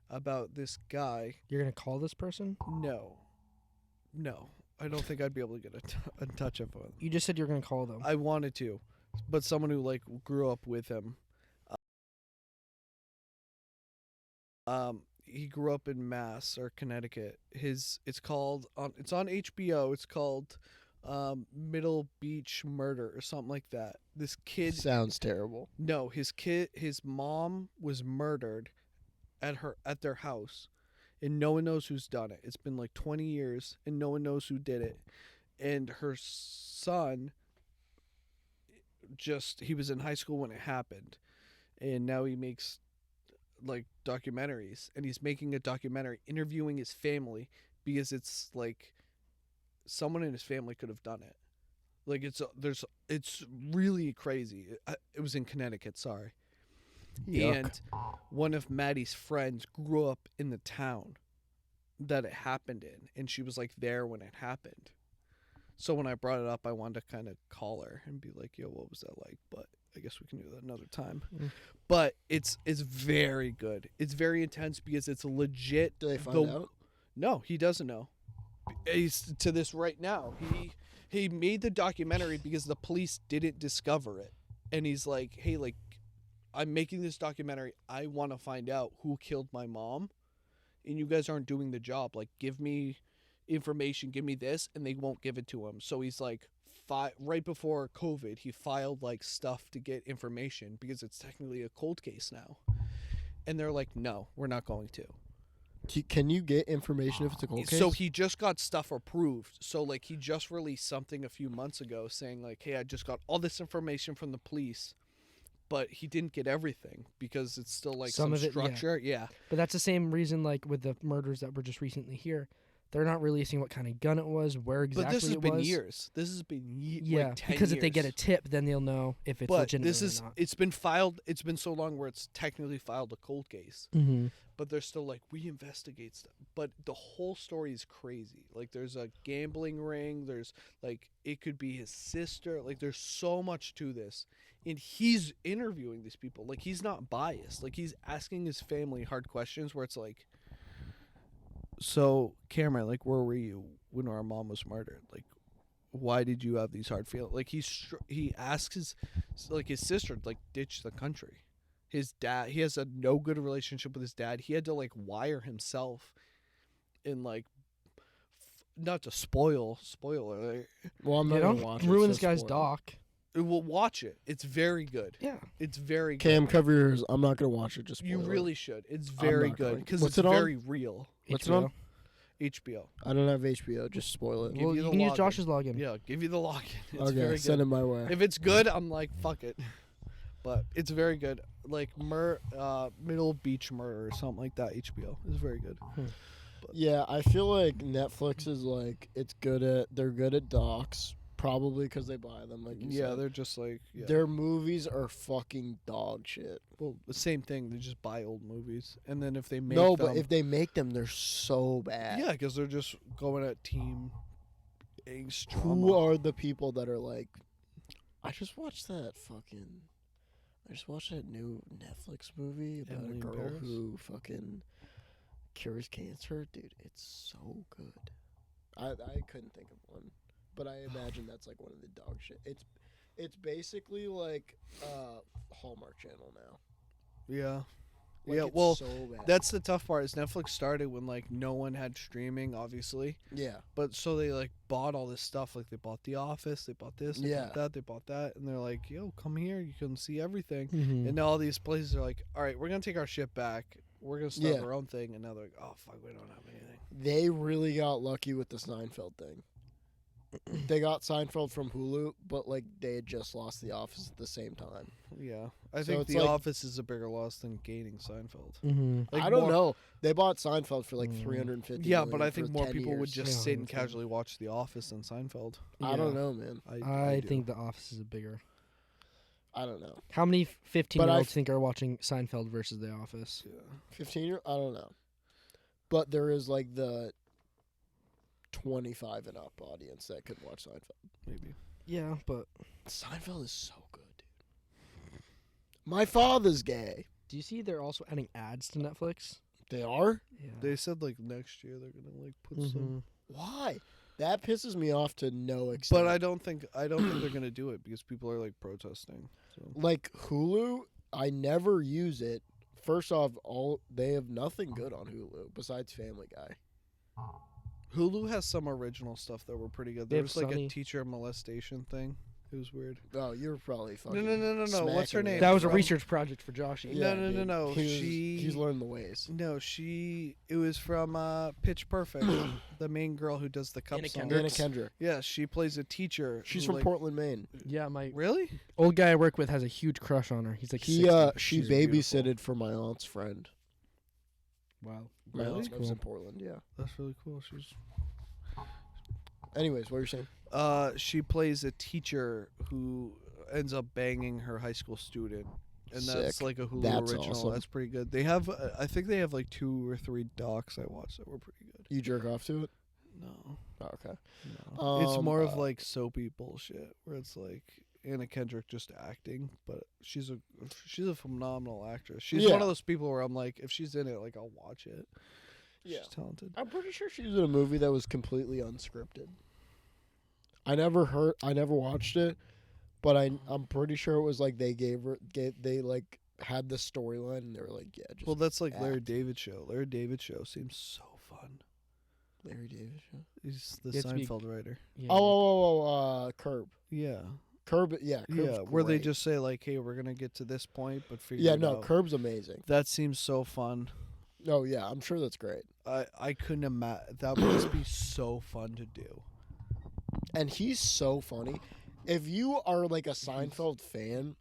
about this guy. You're gonna call this person? No, I don't think I'd be able to get in touch with him. You just said you're gonna call them. I wanted to, but someone who like grew up with him. He grew up in Mass or Connecticut. It's called it's on HBO. It's called Middle Beach Murder or something like that. This kid Sounds terrible. No, his mom was murdered at their house, and no one knows who's done it. It's been like 20 years, and no one knows who did it. And her son he was in high school when it happened, and now he makes like documentaries, and he's making a documentary interviewing his family because it's like someone in his family could have done it. Like it's really crazy. It was in Connecticut, sorry. Yuck. And one of Maddie's friends grew up in the town that it happened in, and she was like there when it happened. So when I brought it up, I wanted to kind of call her and be like, "Yo, what was that like?" But I guess we can do that another time. Mm. But it's very good. It's very intense because it's legit. Do they find out? No, he doesn't know. He's to this right now. He made the documentary because the police didn't discover it, and he's like, "Hey, like, I'm making this documentary. I want to find out who killed my mom, and you guys aren't doing the job. Like, give me information, give me this," and they won't give it to him. So he's like, right before COVID, he filed like stuff to get information because it's technically a cold case now. And they're like, no, we're not going to. Can you get information if it's a cold case? So he just got stuff approved. So like he just released something a few months ago saying like, hey, I just got all this information from the police, but he didn't get everything because it's still like some Some of it, yeah. structure. Yeah. But that's the same reason, like with the murders that were just recently here, they're not releasing what kind of gun it was, where exactly But this has it been was. years. This has been Yeah, like 10 because if they get a years. tip, then they'll know if it's But legitimate this is or not. it's been filed. It's been so long where it's technically filed a cold case. Mm-hmm. But they're still like, we investigate stuff. But the whole story is crazy. Like, there's a gambling ring. There's, like, it could be his sister. Like, there's so much to this. And he's interviewing these people. Like, he's not biased. Like, he's asking his family hard questions where it's like, so, Cameron, like, where were you when our mom was murdered? Like, why did you have these hard feelings? Like, he asks his sister, like, ditch the country. His dad, he has a no good relationship with his dad. He had to like wire himself in like not to spoiler. well, I'm not You gonna don't watch it. ruin so this guy's spoil it. doc. We'll watch it. It's very good. Yeah. It's very good. Cam, cover your ears. I'm not gonna watch it. Just You spoil it. really should. It's very not good going. because What's it's it on? very real. What's it on? HBO. I don't have HBO. Just spoil it. Give Well, you you the can use login. Josh's login. Yeah, give you the login. It's Okay, very send good. it my way. If it's good, I'm like fuck it. But it's very good. Like Middle Beach Murder or something like that. HBO is very good. Yeah, I feel like Netflix is like they're good at docs, probably because they buy them. Like you Yeah, said. they're just like Their movies are fucking dog shit. well, the same thing. They just buy old movies, and then if they make No, them, but if they make them, they're so bad. yeah, because they're just going at team angst drama. Who are the people that are like? I just watched that new Netflix movie about Emily a in girl Paris? who fucking cures cancer. Dude, it's so good. I couldn't think of one, but I imagine that's like one of the dog shit. It's basically like Hallmark Channel now. Yeah, Like, yeah. it's Well, so bad. that's the tough part. Is Netflix started when like no one had streaming, obviously, yeah. but so they like bought all this stuff. Like they bought The Office, they bought this, they Yeah. bought that, they bought that, and they're like, "Yo, come here, you can see everything." Mm-hmm. And now all these places are like, "All right, we're gonna take our shit back. We're gonna start Yeah. our own thing." And now they're like, "Oh fuck, we don't have anything." They really got lucky with the Seinfeld thing. They got Seinfeld from Hulu, but like they had just lost The Office at the same time. Yeah, I So think it's The like- Office is a bigger loss than gaining Seinfeld. Mm-hmm. Like, I don't more- know. They bought Seinfeld for like Mm. 350. Yeah, million but I for think more 10 people would years. just Yeah, sit and that's right. casually watch The Office than Seinfeld. I don't know, man. I do. think The Office is a bigger. I don't know. How many 15-year-olds I've- think are watching Seinfeld versus The Office? Yeah. 15-year? I don't know. But there is like the 25 and up audience that could watch Seinfeld. Maybe. Yeah, but Seinfeld is so good, dude. My father's gay. do you see they're also adding ads to Netflix? They are? Yeah. They said like next year they're gonna like put Mm-hmm. some. Why? That pisses me off to no extent. But I don't think they're gonna do it because people are like protesting. So Like Hulu, I never use it. First off, they have nothing good on Hulu besides Family Guy. Hulu has some original stuff that were pretty good. They There have was like Sunny. a teacher molestation thing. It was weird. Oh, you're probably fucking. No. What's her smacking me. name? That was a From- research project for Joshy. No, no, dude. no. He's learned the ways. No, it was from Pitch Perfect. The main girl who does the cup Anna song. Kendrick. Anna Kendrick. Yeah, she plays a teacher. She's who, from like, Portland, Maine. Yeah, my Really? old guy I work with has a huge crush on her. He's like She 60. she She's babysitted beautiful. for my aunt's friend. Wow. My Really? aunt lives in Cool. Portland. Yeah. That's really cool. She's Anyways, what you're saying? she plays a teacher who ends up banging her high school student, and that's Sick. like a Hulu That's original. awesome. That's pretty good. They have, I think they have like 2 or 3 docs I watched that were pretty good. You jerk off to it? No, Oh, okay. no. It's more of uh, like soapy bullshit where it's like Anna Kendrick just acting, but she's a phenomenal actress. She's one Yeah. of those people where I'm like, if she's in it, like I'll watch it. Yeah. She's talented. I'm pretty sure she was in a movie that was completely unscripted. I never watched it, but I'm pretty sure it was like they they like had the storyline and they were like, yeah, just Well, that's like Larry act. David show. Larry David show seems so fun. Larry David show. He's the He has to be- Seinfeld writer. Yeah, Curb. Yeah. Curb, yeah. Curb's Yeah, where they great. just say like, "Hey, we're gonna get to this point, but figure Yeah, it no, out." Curb's amazing. That seems so fun. Oh yeah, I'm sure that's great. I couldn't imagine. That would just be so fun to do. And he's so funny. If you are like a Seinfeld fan,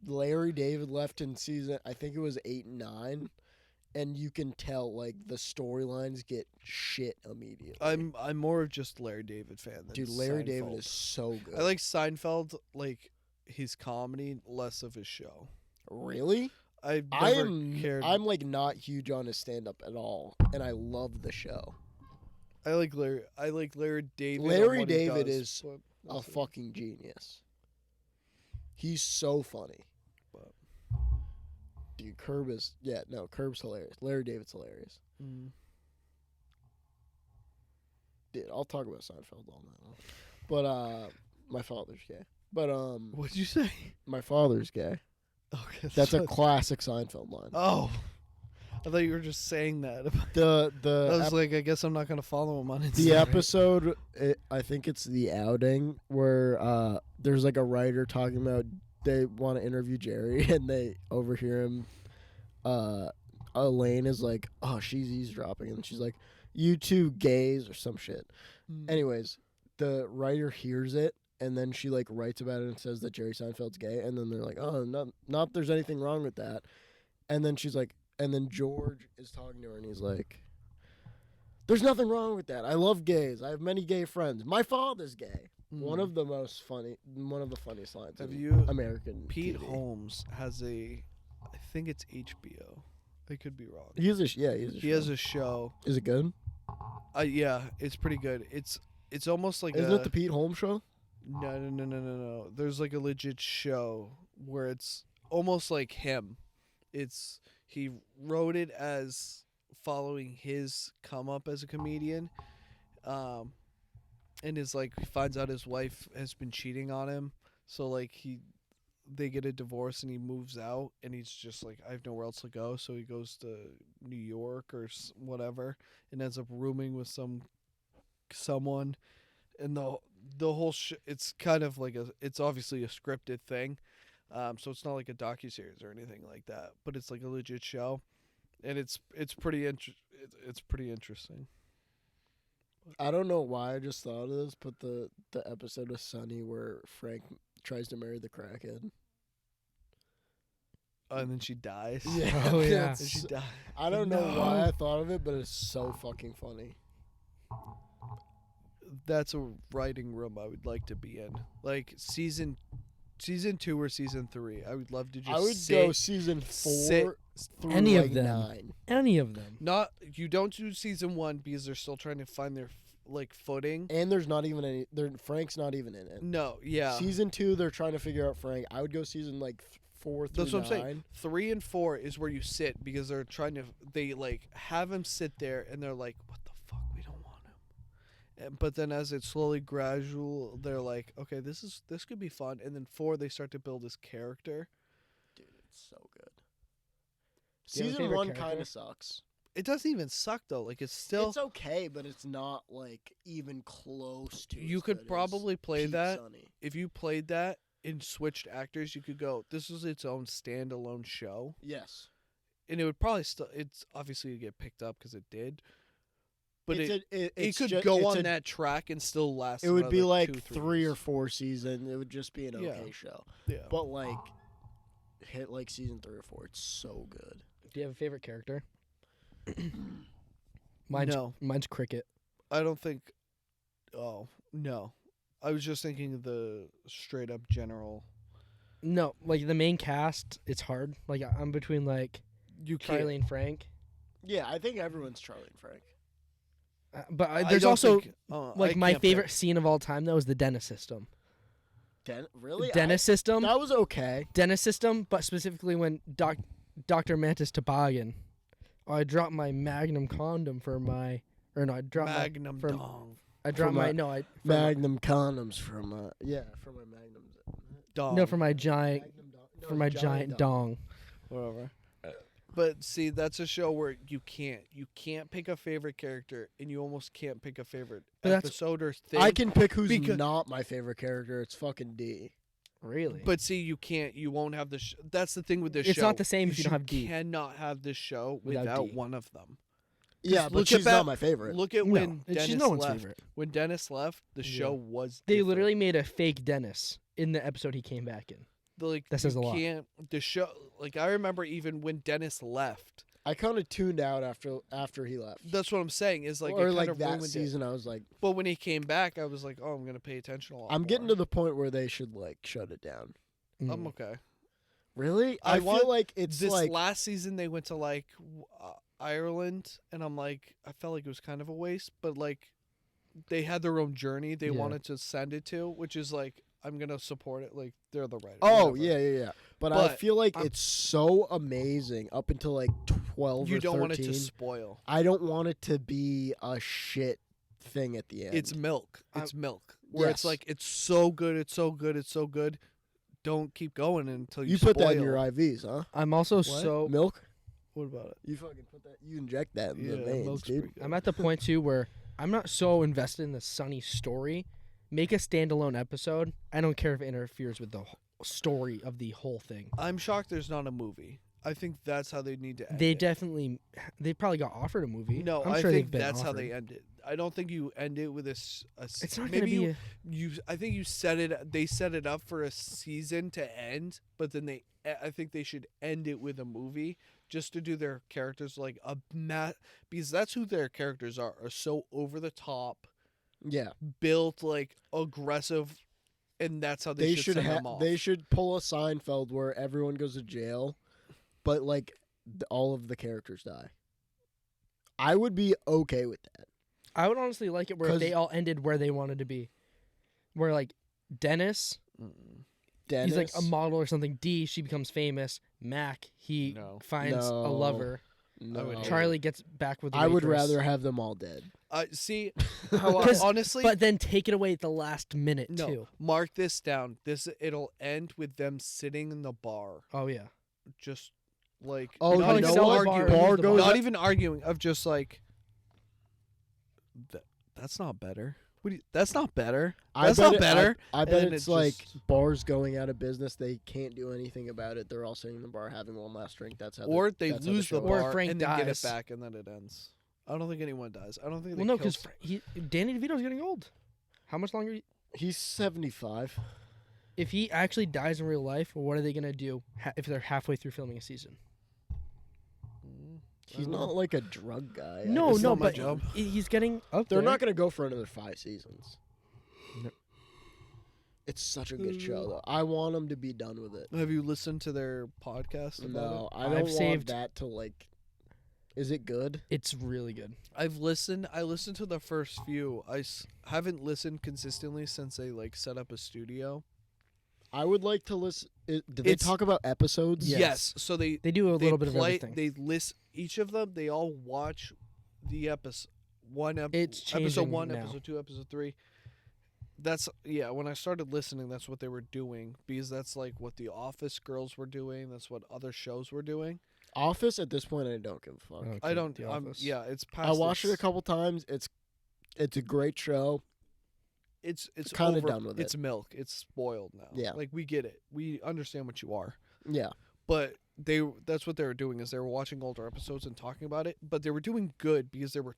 Larry David left in season, I think it was 8 and 9, and you can tell like the storylines get shit immediately. I'm more of just Larry David fan than Dude, Larry Seinfeld. David is so good. I like Seinfeld, like his comedy, less of his show. Really? I've never cared. I'm like not huge on his stand up at all, and I love the show. I like Larry David. on Larry what he David does, is but A we'll see. fucking genius. He's so funny. But- Dude, Curb's hilarious. Larry David's hilarious. Mm. Dude, I'll talk about Seinfeld all night long. But my father's gay. But What'd you say? my father's gay. Okay, That's a so- classic Seinfeld line. Oh, I thought you were just saying that. The I was like, I guess I'm not gonna follow him on Instagram. the episode, I think it's the outing where there's like a writer talking about they want to interview Jerry and they overhear him. Elaine is like, "Oh, she's eavesdropping," and she's like, "You two gays" or some shit. Mm. Anyways, the writer hears it and then she like writes about it and says that Jerry Seinfeld's gay, and then they're like, "Oh, not there's anything wrong with that," and then she's like. And then George is talking to her, and he's like, "There's nothing wrong with that. I love gays. I have many gay friends. My father's gay." Mm. One of the funniest lines. Have in you? American Pete TV. Holmes has I think it's HBO. I could be wrong. He has a He has a show. Is it good? Yeah, it's pretty good. It's almost like Isn't it the Pete Holmes show? No. There's like a legit show where it's almost like him. He wrote it as following his come up as a comedian, and is like he finds out his wife has been cheating on him, so like they get a divorce and he moves out, and he's just like, I have nowhere else to go, so he goes to New York or whatever and ends up rooming with someone, and the whole it's kind of like it's obviously a scripted thing. So it's not like a docuseries or anything like that, but it's like a legit show, and it's pretty it's pretty interesting. I don't know why I just thought of this, but the episode of Sunny where Frank tries to marry the crackhead. And then she dies. Yeah. Oh, yeah. And she dies. I don't know why I thought of it, but it's so fucking funny. That's a writing room I would like to be in, like season 2 or season 3. I would love to just. I would go season 4 through Any of like them. 9. Any of them. Not you don't do season 1 because they're still trying to find their like footing. And there's not even any. Frank's not even in it. No, yeah. Season 2, they're trying to figure out Frank. I would go season like 4 through That's what 9. I'm saying. 3 and 4 is where you sit because they're trying to. They like have him sit there and they're like, "What the fuck? We don't want him." But then as it's slowly gradual, they're like, "Okay, this could be fun." And then 4, they start to build his character. Dude, it's so good. Do you have a Season favorite 1 character? kind of sucks. It doesn't even suck though. Like it's still. It's okay, but it's not like even close to. You as could good as probably play Pete that. Sunny. If you played that and switched actors, you could go, this is its own standalone show. Yes, And it would probably still, it's obviously get picked up because it did. But it it's could ju- go it's on a- that track and still last. It would be another like 2-3 3 or years. 4 seasons. It would just be an Yeah. okay show. Yeah. But like, hit like season 3 or 4. It's so good. Do you have a favorite character? Mine's Cricket. I don't think. Oh, no. I was just thinking of the straight up general. No, like the main cast, it's hard. Like I'm between like You can't. Charlie and Frank. Yeah, I think everyone's Charlie and Frank. But I there's don't also think- like I my can't favorite pick. scene of all time though is the dentist system. Really? Dentist system. That was okay. Dentist system, but specifically when Dr. Mantis Toboggan. I dropped my Magnum condom for my, or no, I dropped Magnum for- dong. I dropped for my my- no, I for Magnum condoms from for my Magnums. Dong. no for my giant Magnum dong- no, for my giant dong. dong. Whatever. But see, that's a show where you can't pick a favorite character, and you almost can't pick a favorite But that's- episode or thing. I can pick who's because- not my favorite character. It's fucking D. Really? But see, you won't have the. That's the thing with this It's show. not the same if you don't have D. You cannot have this show Without without D. one of them. Yeah, look but at she's that- not my favorite. Look at No, when she's Dennis no one's left. favorite. When Dennis left, the show was. They different. literally made a fake Dennis in the episode he came back in. Like, That says you a lot. Can't the show like I remember even when Dennis left. I kind of tuned out after he left. That's what I'm saying is like or it like kind of that ruined season, I was like, it. But when he came back, I was like, oh, I'm gonna pay attention a lot. I'm getting more. to the point where they should like shut it down. I'm okay. Really? I I want feel like it's This like last season they went to like Ireland, and I'm like, I felt like it was kind of a waste, but like they had their own journey they Yeah. wanted to send it to, which is like I'm gonna support it. Like they're the writers. oh whatever. yeah. But I But feel like I'm- it's so amazing up until like 12 You or don't 13. want it to spoil. I don't want it to be a shit thing at the end. It's milk. I'm- It's milk. Where it's Yes. like it's so good, it's so good, it's so good. Don't keep going until you, you put that in spoil. your IVs, huh? I'm also What? so Milk? What about it? You fucking put that. You inject that in the Yeah, veins, milk's dude. pretty good. I'm at the point too where I'm not so invested in the Sunny story. Make a standalone episode. I don't care if it interferes with the story of the whole thing. I'm shocked there's not a movie. I think that's how they need to end They it. they probably got offered a movie. No, I'm I sure think they've been that's how offered. they end it. I don't think you end it with It's not maybe gonna be. you I think you set it they set it up for a season to end, but then I think they should end it with a movie just to do their characters like because that's who their characters are so over the top, Yeah. built like aggressive, and that's how they, should send them off. They should pull a Seinfeld where everyone goes to jail, but like all of the characters die. I would be okay with that. I would honestly like it where 'Cause- they all ended where they wanted to be. Where like Dennis, Dennis, he's like a model or something. D, she becomes famous. Mac, he No. finds a No. lover. No. I would hate Charlie gets back with. The I would waitress. rather have them all dead. See how 'Cause- honestly, But then take it away at the last minute no. too. Mark this down. It'll end with them sitting in the bar, Oh yeah. just like Oh, not you even know what? arguing, Bar goes not up- even arguing, of just like that's not better. That's not better. That's not better. I bet And it's it like just- bars going out of business. They can't do anything about it. They're all sitting in the bar having one last drink. That's how. Or they that's how lose the show Or bar Frank and then get it dies. back, and then it ends. I don't think anyone dies. I don't think. Well, they no, kill because Danny DeVito's getting old. How much longer? He's 75. If he actually dies in real life, what are they gonna do if they're halfway through filming a season? He's not like a drug guy. No, It's no, not my but job. he's getting up They're there. not going to go for another 5 seasons. It's such a good show, though. I want them to be done with it. Have you listened to their podcast about No, it? I don't I've want saved- that to like. Is it good? It's really good. I've listened. I listened to the first few. Haven't listened consistently since they like set up a studio. I would like to listen. Did they It's- talk about episodes? Yes. So they They do a they little bit of play. everything. They list each of them. They all watch the episode. It's episode changing 1, now. episode 2, episode 3. That's when I started listening. That's what they were doing because that's like what the Office girls were doing. That's what other shows were doing. Office at this point, I don't give a fuck. Okay, I don't. The Office. Yeah, it's past. I watched it a its- couple times. It's a great show. It's kinda over, done with It's milk. It's spoiled now. Yeah. like we get it. We understand what you are. Yeah. But that's what they were doing is they were watching older episodes and talking about it. But they were doing good because they were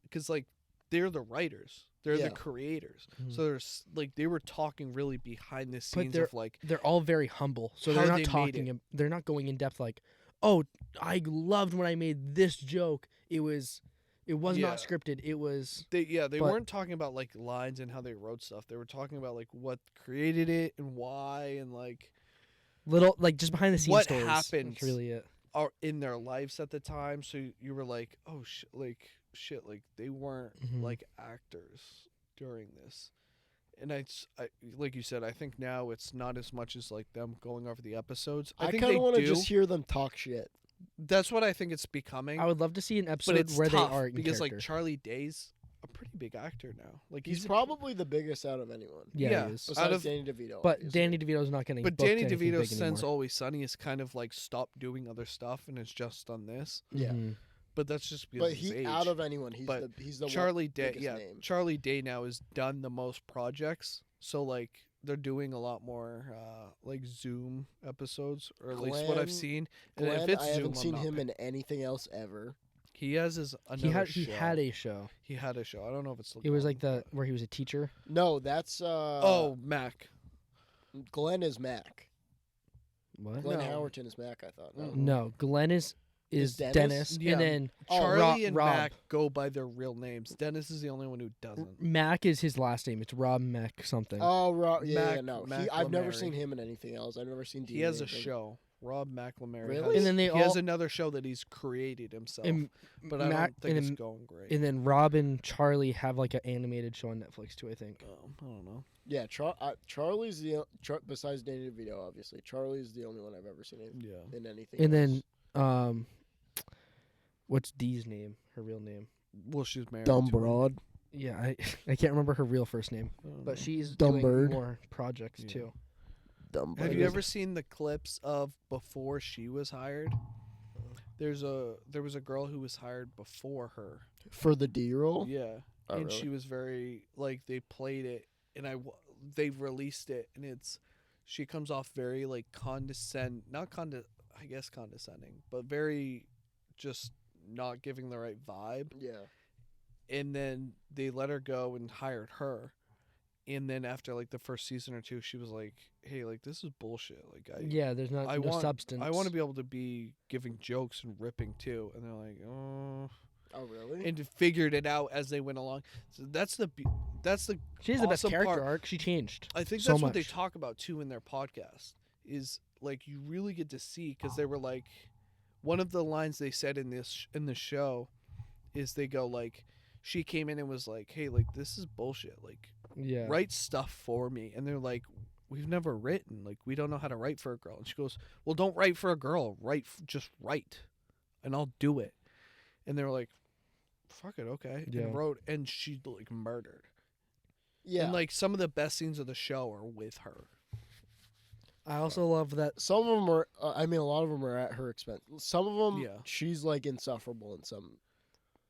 because like they're the writers, they're Yeah. the creators. Mhm. So there's like they were talking really behind the But scenes they're- of like They're all very humble, so How they're they not made talking. it. They're not going in depth like, "Oh, I loved when I made this joke. It was Yeah. not scripted. It was." they But- weren't talking about like lines and how they wrote stuff. They were talking about like what created it and why and like Little like just behind the scenes What stories. happens? That's really it. are in their lives at the time. So you were like, oh shit, like they weren't Mhm. like actors during this. And I, like you said, I think now it's not as much as like them going over the episodes. I I think kind they of want to do. just hear them talk shit. That's what I think it's becoming. I would love to see an but episode it's where tough they are in because like character. Charlie Day's a pretty pretty big actor now. Like He's a- probably the biggest out of anyone. Yeah, Yeah. he is. Out Besides of- Danny DeVito. But obviously. Danny DeVito's not getting. But booked Danny anything DeVito big since anymore. Always Sunny has kind of like stopped doing other stuff and has just done this. Yeah. Mhm. But that's just because But of his he age. out of anyone, he's But the Charlie one Day, biggest yeah, name. Charlie Day now has done the most projects. So like they're doing a lot more like Zoom episodes, or at least what I've Glenn- seen. And Glenn, if it's I Zoom, haven't I'm seen not him paying- in anything else ever. He has his He another had show. he had a show. He had a show. I don't know if it's. It was long, like the but- where he was a teacher. No, that's Oh, Mac. Glenn is Mac. What? Glenn No. Howerton is Mac, I thought. No. Mm. No, Glenn is Dennis? Dennis, Yeah. and then Oh, Charlie and Rob. Mac go by their real names. Dennis is the only one who doesn't. Mac is his last name. It's Rob Mac something. Oh, yeah, Mac- no. Mac I've never Lamary. seen him in anything else. I've never seen Deane He has a anything. show. Rob McLemary. Really? Has, And then they he has all- another show that he's created himself. and but I Mac, don't think and it's then, going great. and then Rob and Charlie have like an animated show on Netflix too. I think. I don't know. Yeah, Charlie's besides Danny DeVito, obviously. Charlie's the only one I've ever seen Yeah. in anything. And else. then, what's Dee's name? Her real name? Well, she's married. Dumb to him. broad. Yeah, I can't remember her real first name, I don't but know. she's Dumb doing bird. more projects Yeah. too. Dumb Have broad. you ever seen the clips of before she was hired? There was a girl who was hired before her. For the D roll? Yeah, Oh, and really? she was very like they played it, and they released it, and she comes off very like I guess condescending, but very just not giving the right vibe. Yeah. And then they let her go and hired her. And then after like the first season or two, she was like, "Hey, like this is bullshit. Like Yeah, there's not I no want- substance. I want to be able to be giving jokes and ripping too." And they're like, "Oh," Oh, really? and figured it out as they went along. So that's the She has the best awesome character part. arc. She changed. I think so that's what they much. talk about too in their podcast. Is like you really get to see, because they were like, one of the lines they said in the show is they go like, she came in and was like, "Hey, like this is bullshit. Like Yeah. write stuff for me." And they're like, "We've never written. Like we don't know how to write for a girl." And she goes, "Well, don't write for a girl. Just write, and I'll do it." And they were like, "Fuck it, okay." Yeah. And wrote, and she like murdered. Yeah. And like some of the best scenes of the show are with her. I also love that. some of them are, I mean, a lot of them are at her expense. Some of them, Yeah. she's like insufferable in some.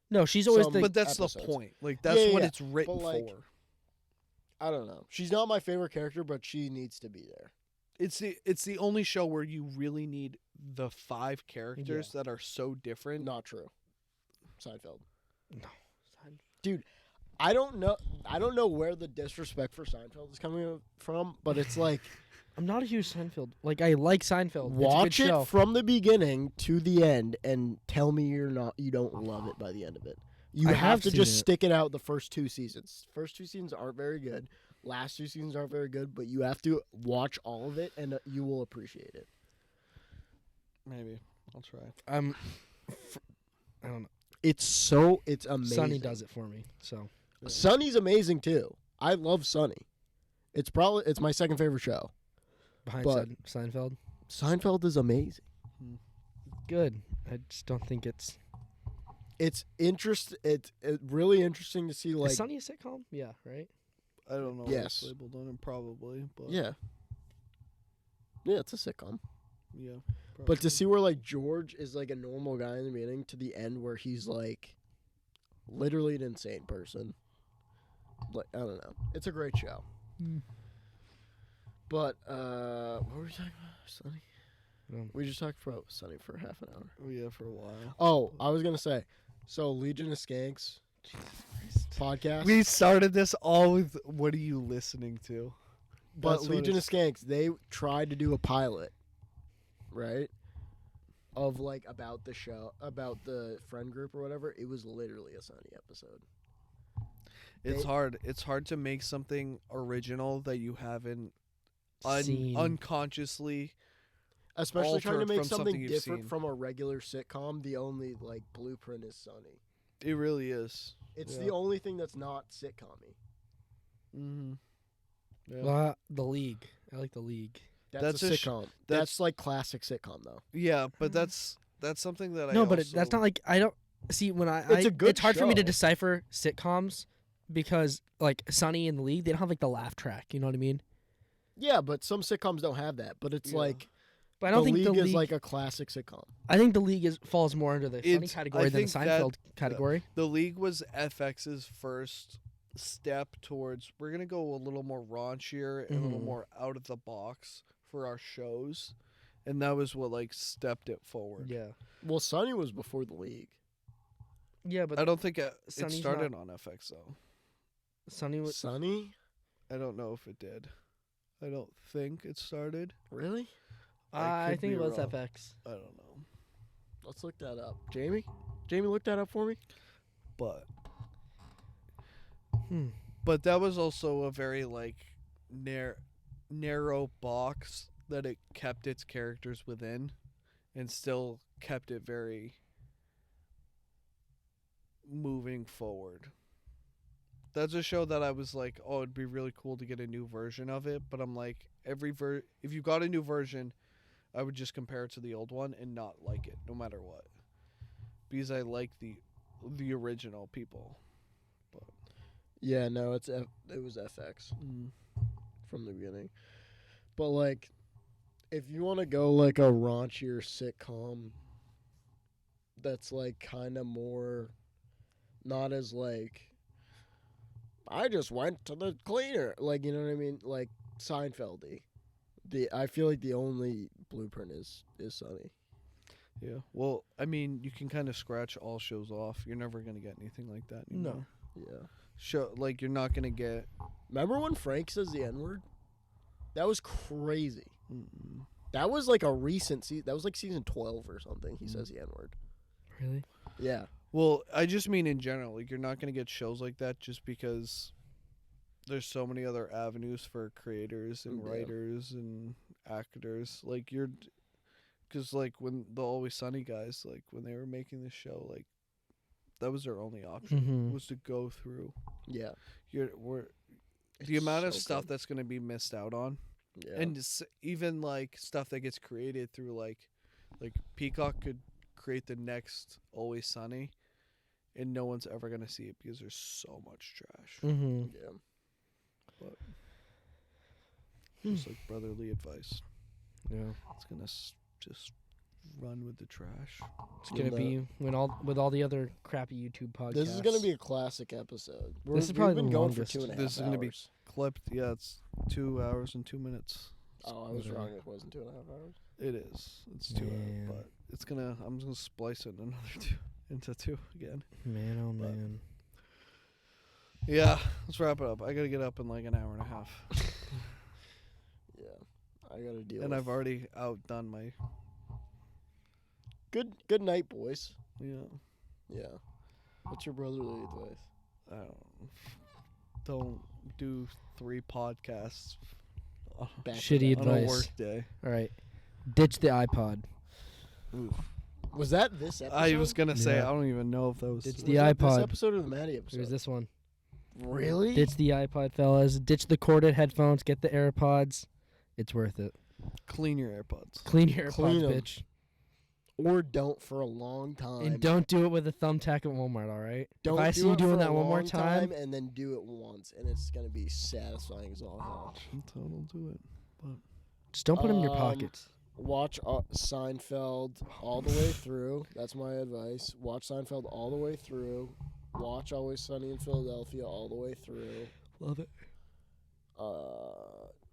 No, she's always Some- the. But that's episodes. the point. Like that's Yeah, what yeah, it's written but, like, for. I don't know. She's not my favorite character, but she needs to be there. It's the only show where you really need the 5 characters that are so different. Not true. Seinfeld. No. I don't know where the disrespect for Seinfeld is coming from, but it's like I'm not a huge Seinfeld. Like I like Seinfeld. watch it's a good it show. from the beginning to the end and tell me you don't love it by the end of it. You I have have to seen just it. stick it out the first 2 seasons. First 2 seasons aren't very good. Last 2 seasons aren't very good, but you have to watch all of it and you will appreciate it. Maybe I'll try. I don't know. It's amazing. Sonny does it for me. So Sonny's amazing too. I love Sonny. It's my second favorite show. behind But- Seinfeld, Seinfeld is amazing. good. I just don't think it's. It's really interesting to see like Is Sonny a sitcom? Yeah. Right. I don't know. Yes. What's labeled on it, probably. But yeah. Yeah, it's a sitcom. yeah. But probably. to see where like George is like a normal guy in the beginning to the end where he's like literally an insane person. Like I don't know. It's a great show. But what were we talking about? Sonny? We just talked about Sonny for half an hour. Oh, yeah, for a while. Oh, I was gonna say, so Legion of Skanks podcast. We started this all with "What are you listening to?" But That's what Legion of it's- Skanks, they tried to do a pilot, right? Of like about the show, about the friend group or whatever. It was literally a Sonny episode. It's They- hard. It's hard to make something original that you haven't Seen. unconsciously. Especially trying to Altered make from something something you've different seen. from a regular sitcom. The only like blueprint is Sonny. It really is. It's Yeah. the only thing that's not sitcom-y. Mm-hmm. Yeah. The League. I like the League. That's a That's a sh- sitcom. that's- That's like classic sitcom though. Yeah, but that's something that I No, but also, that's not like I don't see when It's a good It's hard for me to show. decipher sitcoms because like Sunny in the League, they don't have like the laugh track. You know what I mean? Yeah, but some sitcoms don't have that. But it's Yeah. like But I don't think League the League is like a classic sitcom. I think the League falls more under the Sunny It's- category I than the think that- Seinfeld category. The League was FX's first step towards we're gonna go a little more raunchier and a little Mhm. more out of the box for our shows, and that was what like stepped it forward. Yeah. Well, Sunny was before the League. Yeah, but I don't think it Sunny's started on FX though. Sunny was Sunny? I don't know if it did. I don't think it started. Really? I I could think be it was wrong. FX. I don't know, Let's look that up. Jamie, look that up for me. but Hmm. but that was also a very like narrow box that it kept its characters within, and still kept it very moving forward. That's a show that I was like, oh, it'd be really cool to get a new version of it. But I'm like, if you got a new version, I would just compare it to the old one and not like it, no matter what, because I like the original people. Yeah, no, it was FX from the beginning. But like, if you want to go like a raunchier sitcom, that's like kind of more, not as like, I just went to the cleaner, like, you know what I mean, like Seinfeld-y. I feel like the only blueprint is Sunny. Yeah. Well, I mean, you can kind of scratch all shows off. You're never gonna get anything like that anymore. Yeah. Like you're not gonna get. Remember when Frank says the N-word? That was crazy. Mm-mm. That was like a recent season. That was like season 12 or something. He says the N-word. Really? Yeah. Well, I just mean in general. Like you're not gonna get shows like that just because there's so many other avenues for creators and Yeah. writers and actors. Like because like when the Always Sunny guys, like when they were making the show, like that was their only option Mm-hmm. was to go through. Yeah. The amount of so stuff good. that's gonna be missed out on. Yeah. And even like stuff that gets created through like Peacock could create the next Always Sunny, and no one's ever gonna see it because there's so much trash. Mm-hmm. Yeah. Just like brotherly advice. Yeah. It's gonna just run with the trash. It's gonna With be with all the other crappy YouTube podcasts. This is gonna be a classic episode. This is probably we've been the going longest. for 2.5 This is gonna be- hours. Clipped. Yeah, it's 2 hours and 2 minutes. Oh, I was whatever. wrong. It wasn't 2.5 hours. It is. It's 2 Man. hours, but it's gonna. I'm just gonna splice it into two again. Man, oh But- man. Yeah, let's wrap it up. I gotta get up in like an hour and a half, Yeah. I gotta deal. and with I've already outdone my. Good night, boys. Yeah. Yeah. What's your brotherly advice? I don't do 3 podcasts Back to Shitty back. on a advice. work day. All right. Ditch the iPod. Was that this episode? I was gonna say Yeah. I don't even know if that was. It's Was the that iPod. This episode or the Maddie episode? Here's this one. Really? Ditch the iPod, fellas. Ditch the corded headphones. Get the AirPods. It's worth it. Clean your AirPods. Clean your AirPods, Clean 'em. bitch. Or don't for a long time. And don't do it with a thumbtack at Walmart, all right? Don't if I do see you it doing for that a one more long time, and then do it once, and it's gonna be satisfying as all hell. Don't do it. just don't put them in your Um, pockets. Watch Seinfeld all the way through. That's my advice. Watch Seinfeld all the way through. Watch Always Sunny in Philadelphia all the way through. Love it.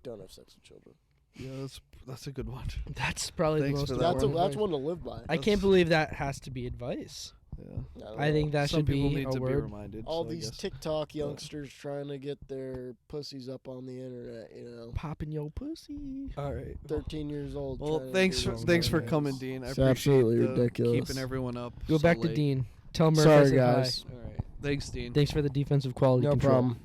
Don't have sex with children. Yeah, that's a good one. That's probably Thanks the for most that That's one. important that's one. one to live by. I can't believe that has to be advice. Yeah. don't I know. think that Some should people be need a to be word. reminded. all so I these guess. TikTok youngsters trying to get their pussies up on the internet. Popping your pussy. All right. 13 years old. Well, trying to thanks do for wrong thanks for things. coming, Deane. I It's appreciate absolutely the ridiculous. keeping everyone up. Go so back to late. Deane. Tell Murph I Sorry, said hi. guys. All right. Thanks, Deane. Thanks for the defensive quality No control. problem.